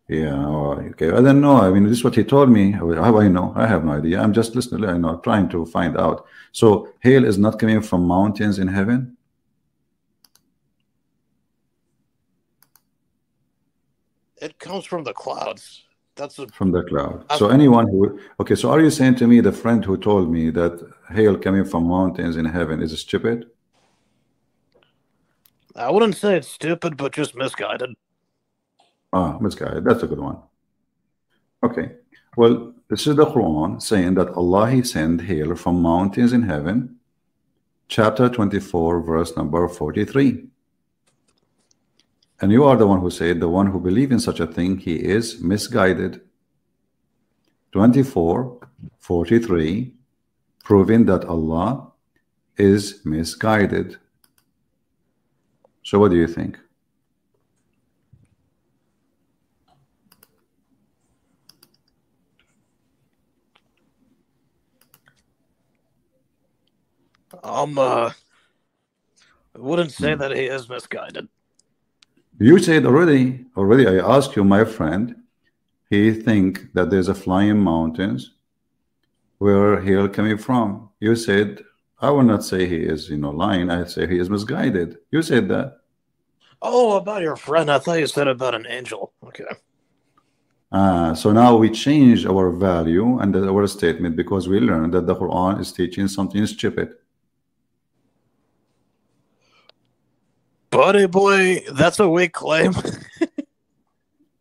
Yeah. Okay. I don't know. I mean, this is what he told me. How I know? I have no idea. I'm just listening. I know, trying to find out. So hail is not coming from mountains in heaven. It comes from the clouds. That's From the cloud. So anyone who, okay, so are you saying to me the friend who told me that hail coming from mountains in heaven is stupid? I wouldn't say it's stupid, but just misguided. Ah, misguided. That's a good one. Okay. Well, this is the Quran saying that Allah He sent hail from mountains in heaven, chapter 24, verse number 43. And you are the one who said the one who believes in such a thing, he is misguided. 24:43, proving that Allah is misguided. So what do you think? I wouldn't say that he is misguided. You said already I asked you, my friend, he think that there's a flying mountains where hail coming from. You said, I will not say he is, lying. I say he is misguided. You said that. Oh, about your friend. I thought you said about an angel. Okay. So now we change our value and our statement because we learned that the Quran is teaching something stupid. Buddy boy, that's a weak claim.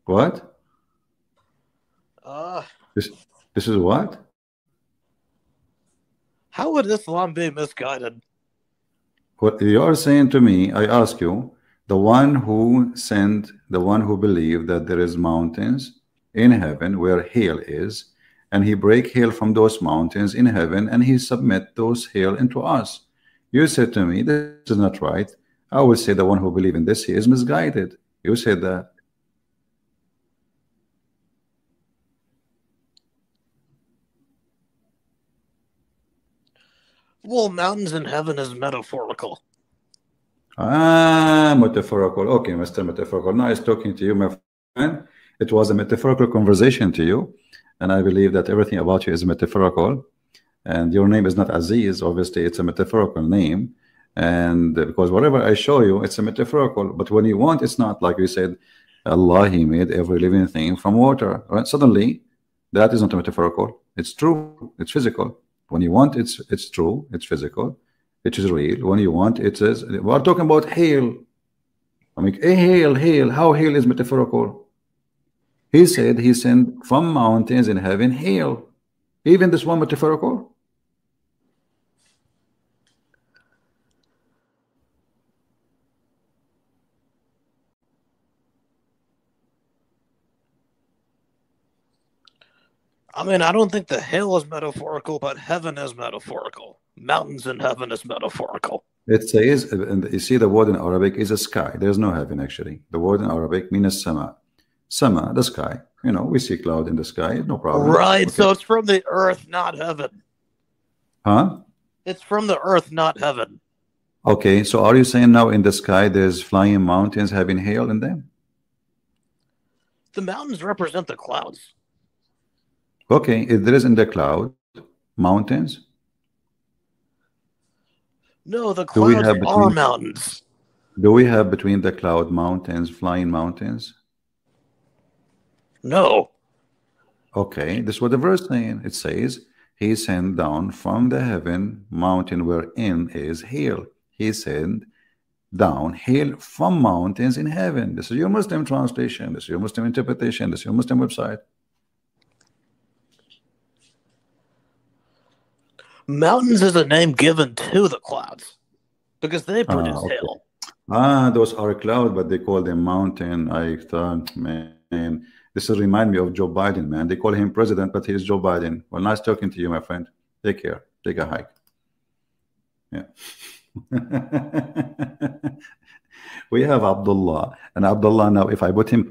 What? This is what? How would Islam be misguided? What you are saying to me, I ask you, the one who believed that there is mountains in heaven where hail is, and he break hail from those mountains in heaven, and he submit those hail into us. You said to me, this is not right. I would say the one who believe in this, he is misguided. You said that. Well, mountains in heaven is metaphorical. Metaphorical. Okay, Mr. Metaphorical. Nice talking to you, my friend. It was a metaphorical conversation to you, and I believe that everything about you is metaphorical. And your name is not Aziz. Obviously, it's a metaphorical name. And because whatever I show you, it's a metaphorical. But when you want, it's not. Like we said, Allah, He made every living thing from water. Right? Suddenly, that is not a metaphorical. It's true. It's physical. When you want, it's true. It's physical. It is real. When you want, it is. We are talking about hail. I mean, hail. How hail is metaphorical? He said He sent from mountains in heaven hail. Even this one metaphorical. I mean, I don't think the hail is metaphorical, but heaven is metaphorical. Mountains in heaven is metaphorical. It says, and you see the word in Arabic is a sky. There's no heaven actually. The word in Arabic means sama. Sama, the sky. You know, we see cloud in the sky, no problem. Right, Okay. so it's from the earth, not heaven. Huh? It's from the earth, not heaven. Okay, so are you saying now in the sky there's flying mountains having hail in them? The mountains represent the clouds. Okay, if there is in the cloud mountains, No, the do we clouds have are between mountains. do we have between the cloud mountains flying mountains? No. Okay, this is what the verse saying. It says, He sent down from the heaven mountain wherein is hail. He sent down hail from mountains in heaven. This is your Muslim translation. This is your Muslim interpretation. This is your Muslim website. Mountains is a name given to the clouds because they produce Okay. hail. Those are clouds, but they call them mountain. I thought, man, this will remind me of Joe Biden, man. They call him president, but he's Joe Biden. Well, nice talking to you, my friend. Take care. Take a hike. Yeah. We have Abdullah, and Abdullah now, if I put him,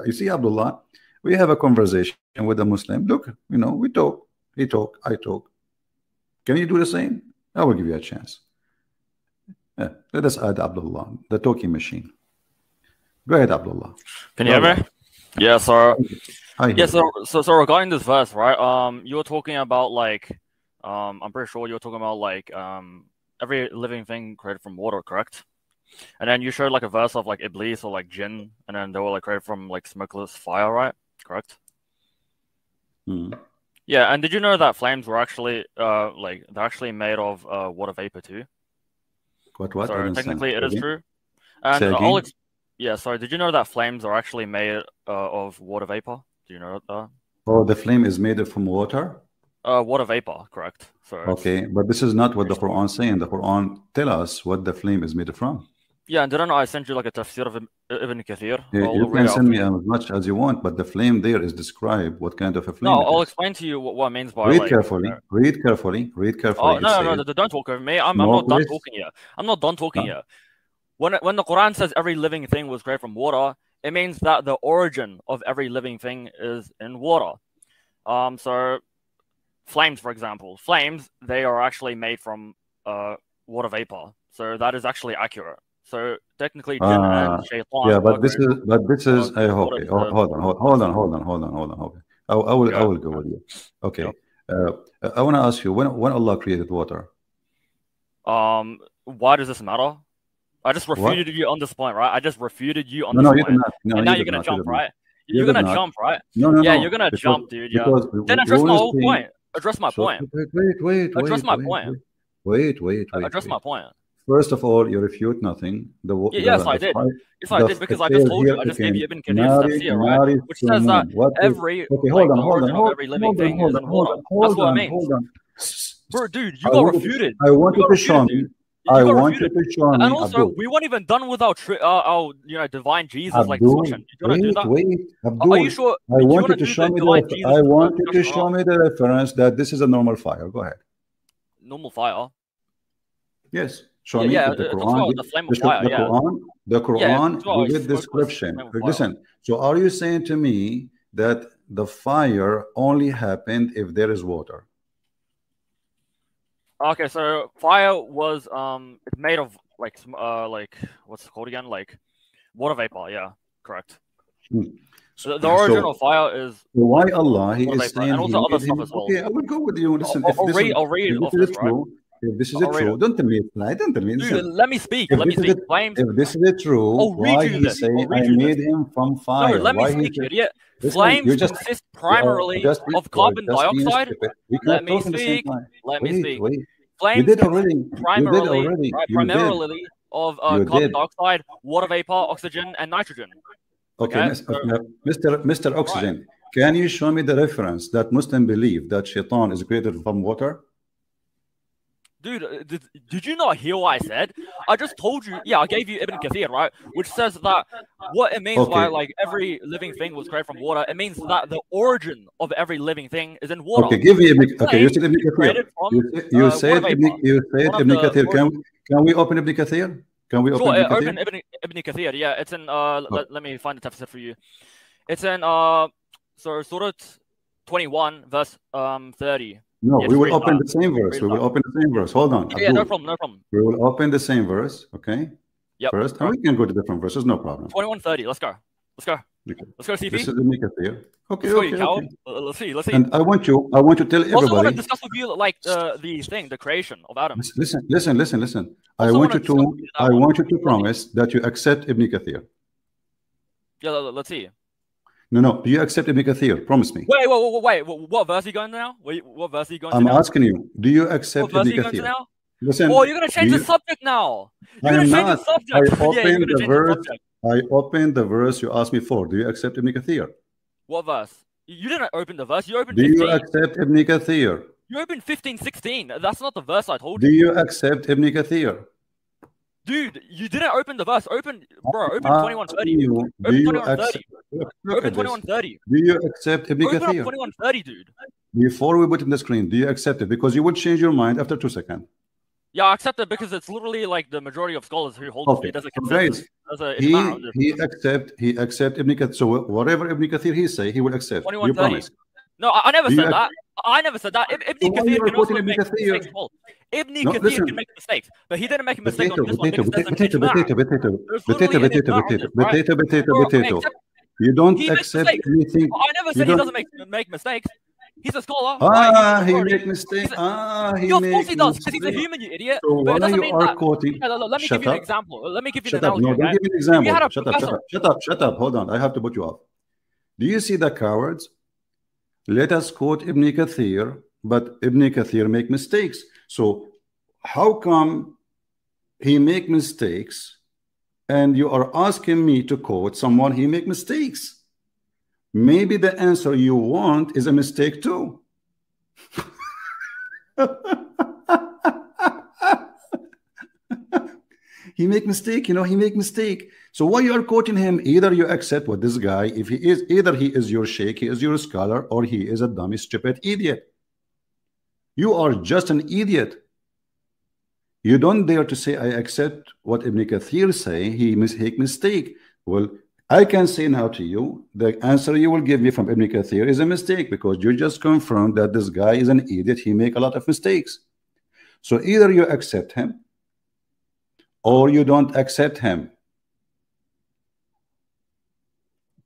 you see Abdullah, we have a conversation with a Muslim. Look, you know, we talk, he talk, I talk. Can you do the same? I will give you a chance. Yeah, let us add Abdullah, the talking machine. Go ahead, Abdullah. Can you hear me? Yeah, so So regarding this verse, right? You were talking about like I'm pretty sure you were talking about like every living thing created from water, correct? And then you showed like a verse of like Iblis or like jinn, and then they were like created from like smokeless fire, right? Correct? Yeah, and did you know that flames were actually like they're actually made of water vapor too? What? So technically it is true. And yeah, sorry, did you know that flames are actually made of water vapor? Do you know that? Oh, the flame is made from water? Water vapor, correct. So okay, but this is not what the Quran is saying. The Quran tell us what the flame is made from. Yeah, and didn't I send you like a tafsir of Ibn Kathir? You can send me as much as you want, but the flame there is described what kind of a flame. No, I'll explain to you what it means by read carefully. Read carefully. Oh, no, don't talk over me. I'm not done talking yet. I'm not done talking yet. When the Quran says every living thing was created from water, it means that the origin of every living thing is in water. So flames, for example, they are actually made from water vapor. So that is actually accurate. So technically, jinn and shaitan. Yeah, but this is. Okay, hold on. Okay, I will go with you. Okay, I want to ask you when Allah created water. Why does this matter? I just refuted you on this point, right? I just refuted you on this point. You did not. And now you're gonna jump, right? You're gonna jump, right? No. Yeah, you're gonna jump, dude. Yeah. Then address my whole point. Address my point. Wait. Address my point. Wait. Address my point. First of all, you refute nothing. Yes, I did. Yes, I did because I just told you. I just gave you Ibn Kathir's tafsir, right? Which says that every origin of every living thing is in water. That's what it means. Bro, dude, you got refuted. I want you to show me. I want you to show me. And also, we weren't even done with our divine Jesus like discussion. You want to do that? Abdul, are you sure? I want you to show me the reference that this is a normal fire. Go ahead. Normal fire. Yes. Show me the Quran. The flame of fire. The Quran with description. Listen. So, are you saying to me that the fire only happened if there is water? Okay, so fire was it's made of like what's it called again? Like water vapor. Yeah, correct. So the origin of fire is why Allah He is saying. And also other stuff as well. Okay, I will go with you. Listen, I'll read off this, right? If this is true, don't tell me it's lie. Don't tell me. Dude, let me speak. Let me speak. If this is true, why he say I made him from fire? No, let me speak, idiot. Flames consist primarily of carbon dioxide. Let me speak. Let me speak. Flames primarily of carbon dioxide, water vapor, oxygen, and nitrogen. Okay, Mr. Oxygen, can you show me the reference that Muslims believe that shaitan is created from water? Dude, did you not hear what I said? I just told you. Yeah, I gave you Ibn Kathir, right? Which says that what it means by like every living thing was created from water. It means that the origin of every living thing is in water. Okay, give me Ibn. Okay, you said Ibn Kathir. You said Ibn Kathir. Can we open Ibn Kathir? Can we open Ibn Kathir? Open Ibn Kathir. Yeah, it's in. Let me find the tafsir for you. It's in Surah 21, verse 30. No, we will open the same verse. We will open the same verse. Hold on. Yeah, no problem. We will open the same verse, okay? Yep. First, and we can go to different verses, no problem. 21:30. Let's go. Let's go, CP. This is the Mikhathir. Okay, okay. Let's see. And I want you to tell everybody. I also want to discuss with you like the creation of Adam. Listen. I want you to promise that you accept Ibn Kathir. Yeah, let's see. No. Do you accept Ibn Kathir? Promise me. Wait. What verse are you going to now? What verse are you going to I'm now? asking you. Do you accept Ibn Kathir? Listen. Oh, you're going to change the subject now. You're going to change the subject. I opened the verse you asked me for. Do you accept Ibn Kathir? What verse? You didn't open the verse. You opened Do 15. You accept Ibn Kathir? You opened 15, 16. That's not the verse I told you. Do you accept Ibn Kathir? Dude, you didn't open the verse. Open 21:30. Open 21:30. Do you accept Ibn Kathir? Open 21:30, dude. Before we put in the screen, do you accept it? Because you would change your mind after 2 seconds. Yeah, I accept it because it's literally like the majority of scholars who hold it as a consensus. He accept Ibn Kathir. So whatever Ibn Kathir he say, he will accept. You promise. No, I never said that. I never said that. Ibn Kathir can also make mistakes. Ibn Kathir can make mistakes, but he didn't make a mistake on this one because it doesn't change that. You don't accept anything. I never said he doesn't make mistakes. He's a scholar. He makes mistakes. Of course he does, because he's a human, you idiot. So but it doesn't mean that. Quoting. Let me give you an example. Let me give you an analogy. No, don't give me an example. Shut up. Hold on. I have to put you off. Do you see the cowards? Let us quote Ibn Kathir, but Ibn Kathir make mistakes. So how come he make mistakes and you are asking me to quote someone he make mistakes? Maybe the answer you want is a mistake too. He make mistake, he make mistake. So why you are quoting him? Either you accept what this guy, if he is, either he is your sheikh, he is your scholar, or he is a dummy, stupid idiot. You are just an idiot. You don't dare to say, I accept what Ibn Kathir say, he make mistake. Well, I can say now to you, the answer you will give me from Ibn Kathir is a mistake, because you just confirmed that this guy is an idiot, he make a lot of mistakes. So either you accept him, or you don't accept him.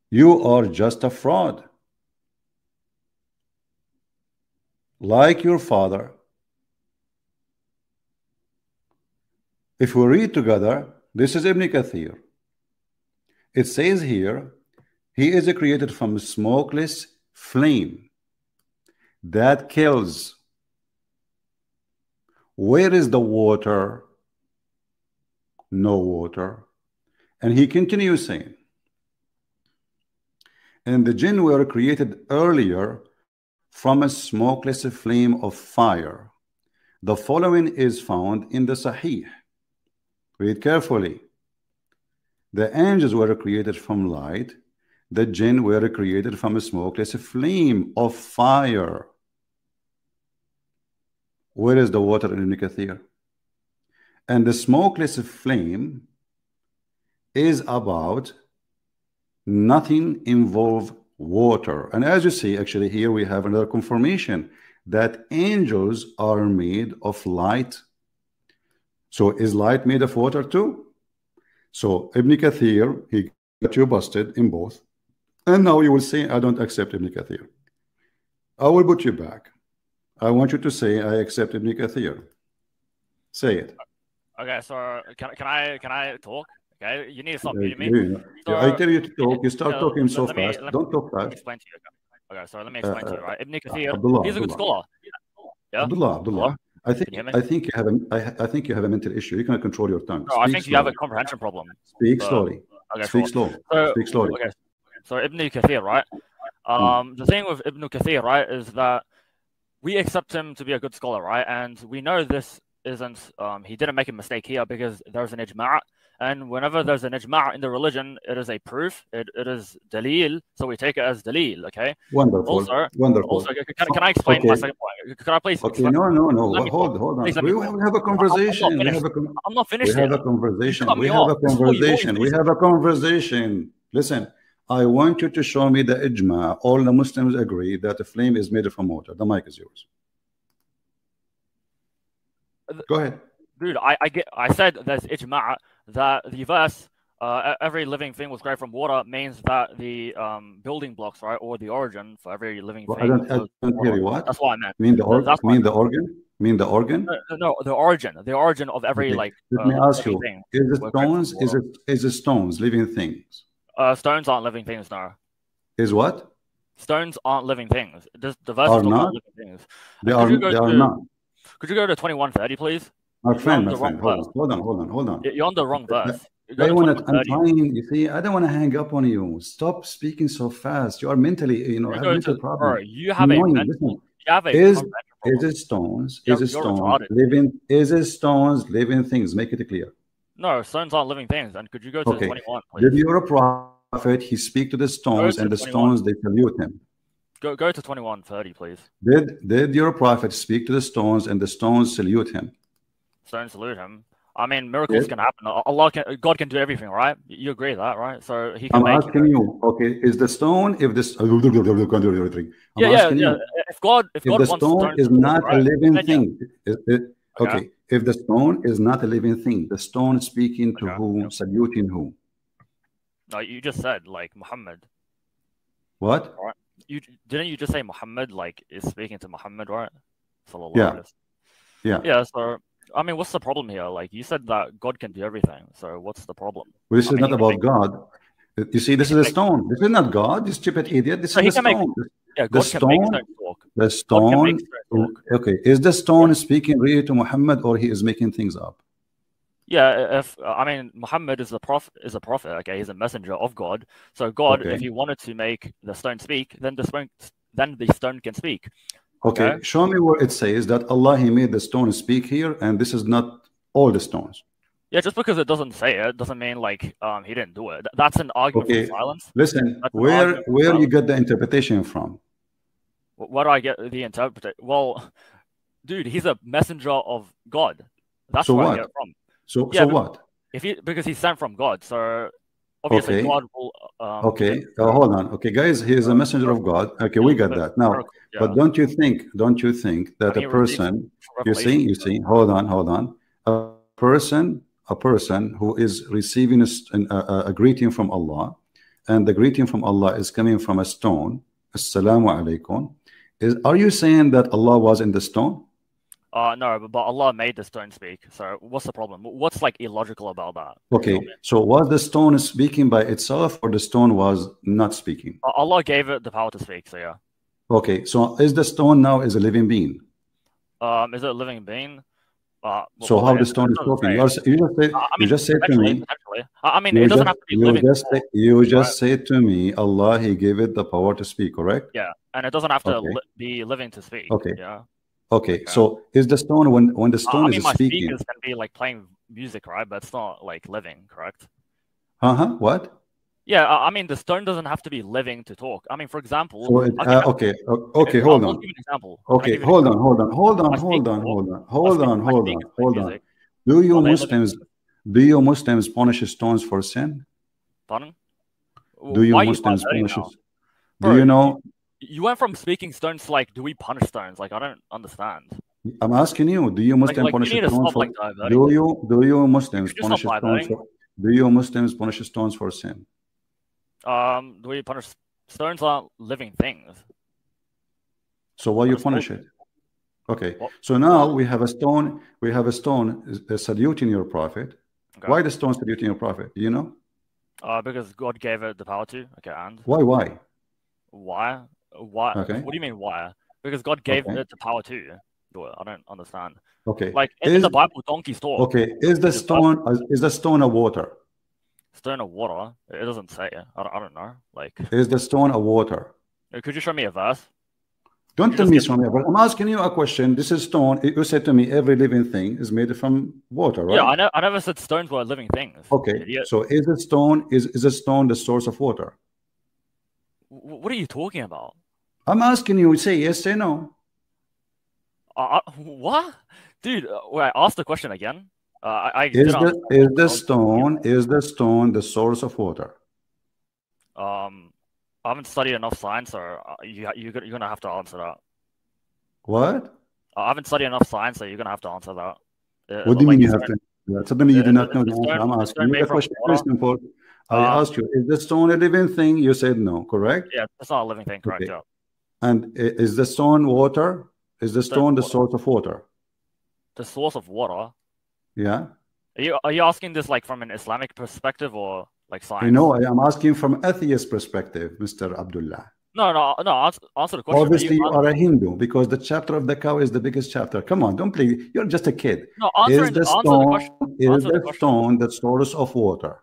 You are just a fraud. Like your father. If we read together, this is Ibn Kathir. It says here, he is created from a smokeless flame that kills. Where is the water? No water. And he continues saying, and the jinn were created earlier from a smokeless flame of fire. The following is found in the Sahih. Read carefully. The angels were created from light. The jinn were created from a smokeless flame of fire. Where is the water in Ibn Kathir? And the smokeless flame is about nothing involve water. And as you see, actually here we have another confirmation that angels are made of light. So is light made of water too? So Ibn Kathir, he got you busted in both. And now you will say, I don't accept Ibn Kathir. I will put you back. I want you to say, I accept Ibn Kathir. Say it. Okay, so can I talk? Okay, you need to stop muting me. So, I tell you to talk. You start talking so fast. Don't talk fast. Explain to you. Okay, so let me explain to you. Right, Ibn Kathir, he's a good scholar. Yeah. Abdullah. I think you have a mental issue. You cannot control your tongue. No, I think you have a comprehension problem. Speak slowly. Okay, Speak slow. Speak slowly. Okay. So Ibn Kathir, right? The thing with Ibn Kathir, right, is that we accept him to be a good scholar, right? And we know this isn't he didn't make a mistake here because there's an ijma', and whenever there's an ijma' in the religion, it is a proof. It is dalil, so we take it as dalil. Okay. Wonderful. Also, Wonderful. Also, can I explain my second point? Can I please? Okay. No. Hold on. Please We have a conversation. I'm not finished. We have a conversation. We have a conversation. Listen. I want you to show me the ijma. All the Muslims agree that a flame is made from water. The mic is yours. Go ahead. Dude, I said there's ijma' that the verse every living thing was created from water means that the building blocks, right, or the origin for every living thing. I don't hear you. What? That's what I meant. Mean the organ? Mean the organ? No, the origin of every okay. like. Let me ask you: is it stones? Is it stones living things? Stones aren't living things, no. Is what? Stones aren't living things. The verse are is not living things. They are not. Could you go to 21:30, please? My friend, hold on. You're on the wrong verse. I'm trying. You see, I don't want to hang up on you. Stop speaking so fast. You are mentally, have mental problem. You have a mental. Is it stones? Is it stones living? Is it stones living things? Make it clear. No, stones aren't living things. And could you go to 21, please? Did your prophet he speak to the stones and the 21. Stones they salute him? Go to 21:30, please. Did your prophet speak to the stones and the stones salute him? Stones salute him. I mean, miracles can happen. God can do everything, right? You agree with that, right? So he can. I'm asking you. Okay, is the stone if this? Yeah. If God the stone is not a living thing, okay. If the stone is not a living thing, the stone speaking to who, saluting who? No, you just said like Muhammad. What? Right. Didn't you just say Muhammad like is speaking to Muhammad, right? Yeah. So I mean, what's the problem here? Like you said that God can do everything. So what's the problem? Well, this is not about God. You see, this is a stone. This is not God. This stupid idiot. This is a stone. God can make stones talk. The stone. Okay, is the stone speaking really to Muhammad, or he is making things up? Yeah, Muhammad is a prophet. Okay, he's a messenger of God. So God, if he wanted to make the stone speak, then the stone can speak. Okay, show me where it says that Allah he made the stone speak here, and this is not all the stones. Yeah, just because it doesn't say it doesn't mean like he didn't do it. That's an argument for silence. Listen, where you get the interpretation from? Where do I get the interpretation? Well, dude, he's a messenger of God. That's where I get it from. So what? Because he's sent from God, so obviously God will. Hold on. Okay, guys, he is a messenger of God. Okay, we got that now. But don't you think that a person? You see. Hold on. A person who is receiving a greeting from Allah, and the greeting from Allah is coming from a stone. Assalamu alaikum. Are you saying that Allah was in the stone? No, but Allah made the stone speak. So what's the problem? What's like illogical about that? Okay, so was the stone speaking by itself, or the stone was not speaking? Allah gave it the power to speak. So yeah. Okay, so is the stone now is a living being? Is it a living being? So how the stone is talking? You just said to me. I mean, it doesn't have to be living. You just said to me, Allah, He gave it the power to speak, correct? Yeah, and it doesn't have to be living to speak. Okay. Yeah. Okay. So is the stone when the stone is my speaking? Speakers can be like playing music, right? But it's not like living, correct? What? Yeah, I mean, the stone doesn't have to be living to talk. I mean, for example. So okay, hold on. I'll give you an example. Okay, hold on. Do you Muslims punish stones for sin? Pardon? Do you Muslims punish? Do you know? You went from speaking stones to like, do we punish stones? Like, I don't understand. I'm asking you. Do you Muslims punish stones for? Do you Muslims punish stones for? Do you Muslims punish stones for sin? Do we punish stones? Aren't living things. So why you punish it? Okay. So now we have a stone. We have a stone saluting your prophet. Okay. Why the stone saluting your prophet? Do you know? Because God gave it the power to. Okay, and why? Why? Okay. What do you mean why? Because God gave it the power to. I don't understand. Okay. Like in the Bible, donkeys talk. Okay. Is the stone a water? Stone of water? It doesn't say. I don't know. Like, is the stone a water? Could you show me a verse? Don't tell me from but I'm asking you a question. This is stone. You said to me every living thing is made from water, right? Yeah, I never said stones were living things. Okay, Idiot. so is a stone a stone the source of water? What are you talking about? I'm asking you. Say yes, say no. What, dude? Wait, ask the question again. Is the stone the source of water? I haven't studied enough science, or you're gonna have to answer that. What? I haven't studied enough science, so you're gonna have to answer that. What do you mean you have to? Suddenly you do not know the answer. I'm asking you the question. Very simple. I asked you, is the stone a living thing? You said no, correct? Yeah, it's not a living thing, correct? Okay. Yeah. And is the stone water? Is the stone the source of water? The source of water? Yeah. Are you asking this like from an Islamic perspective or like science? You know, I am asking from atheist perspective, Mr. Abdullah. No. Answer the question. Obviously, you are a Hindu because the chapter of the cow is the biggest chapter. Come on, don't play. You're just a kid. No, answer the question. Is the stone the source of water?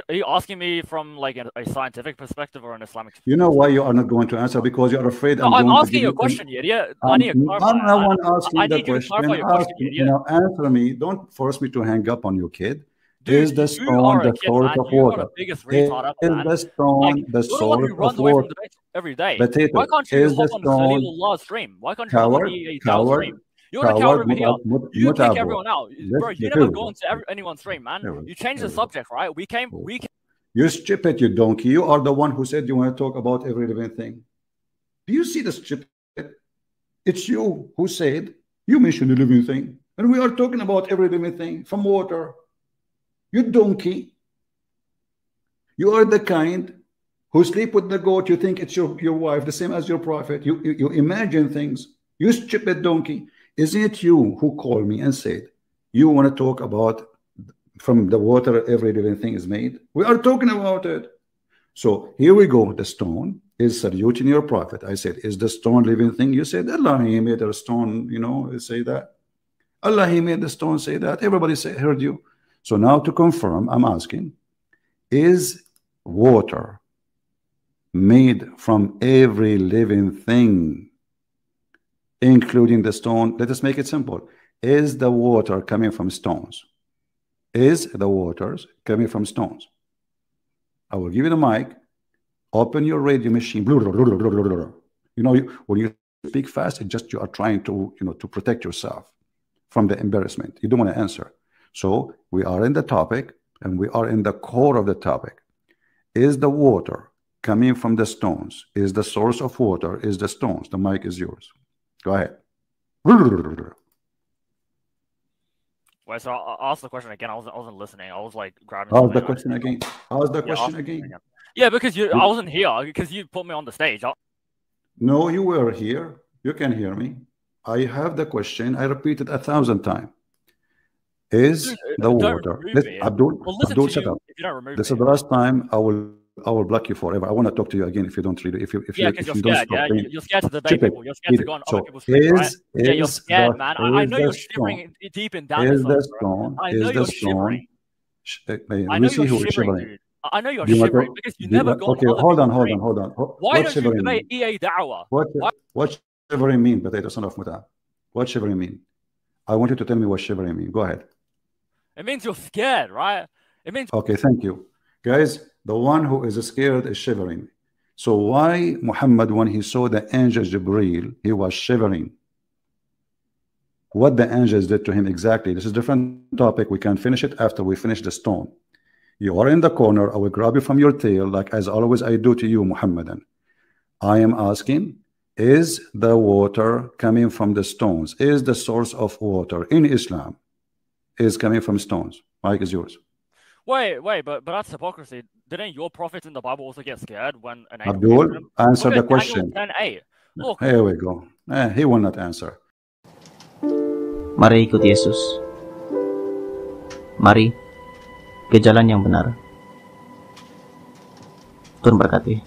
Are you asking me from like a scientific perspective or an Islamic perspective? You know why you are not going to answer? Because you're afraid. No, I'm asking you a question, idiot. I need to clarify. I'm the one asking the question. Idiot. Answer me. Don't force me to hang up on you, kid. Dude, is the stone the source of water? Is the stone the source of water? Every day. Potato. Why can't you hop on Khalilullah stream? Why can't you hop on the stream? You're a coward over here. You kick everyone out. Bro, you never go into anyone's stream, man. You changed the subject, right? We came. You stupid, you donkey. You are the one who said you want to talk about every living thing. Do you see the stupid? It's you who said you mentioned the living thing. And we are talking about every living thing from water. You donkey. You are the kind who sleep with the goat. You think it's your wife, the same as your prophet. You imagine things. You stupid donkey. Isn't it you who called me and said you want to talk about from the water every living thing is made? We are talking about it. So here we go. The stone is saluting your prophet. I said, is the stone living thing? You said, Allah, he made a stone, you know, say that. Allah, he made the stone say that. Everybody heard you. So now to confirm, I'm asking, is water made from every living thing, including the stone? Let us make it simple. Is the water coming from stones? Is the waters coming from stones? I will give you the mic. Open your radio machine. You know, when you speak fast, it's just you are trying to, you know, to protect yourself from the embarrassment. You don't want to answer. So we are in the topic, and we are in the core of the topic. Is the water coming from the stones? Is the source of water is the stones? The mic is yours. Go ahead. Wait, so I'll ask the question again. I wasn't listening. I was like grabbing. Ask the question again. Ask the question again. Yeah, because I wasn't here because you put me on the stage. No, you were here. You can hear me. I have the question. I repeated 1,000 times. Is the water? Abdul, shut up. This is the last time I will block you forever. I want to talk to you again if you don't read it. If you don't stop playing. You're scared to debate people. You're scared to go on other people's streams, right? Yeah, you're scared, man. I know you're shivering deep in down. Is the stone? I know you're shivering. I know you're shivering. I know you're shivering because you never go. Okay, hold on. Why don't you debate EA Da'wah? What shivering mean? Potato son of Muta. What shivering mean? I want you to tell me what shivering mean. Go ahead. It means you're scared, right? It means. Okay, thank you, guys. The one who is scared is shivering. So why Muhammad, when he saw the angel Jibreel, he was shivering? What the angels did to him exactly? This is a different topic. We can finish it after we finish the stone. You are in the corner. I will grab you from your tail, like as always I do to you, Muhammadan. I am asking, is the water coming from the stones? Is the source of water in Islam is coming from stones? Mike is yours. Wait, but that's hypocrisy. Didn't your prophets in the Bible also get scared when an angel? Abdul, answer the question. 10:8. Look. Here we go. He will not answer. Mari ikut Yesus. Mari ke jalan yang benar. Tuhan berkati.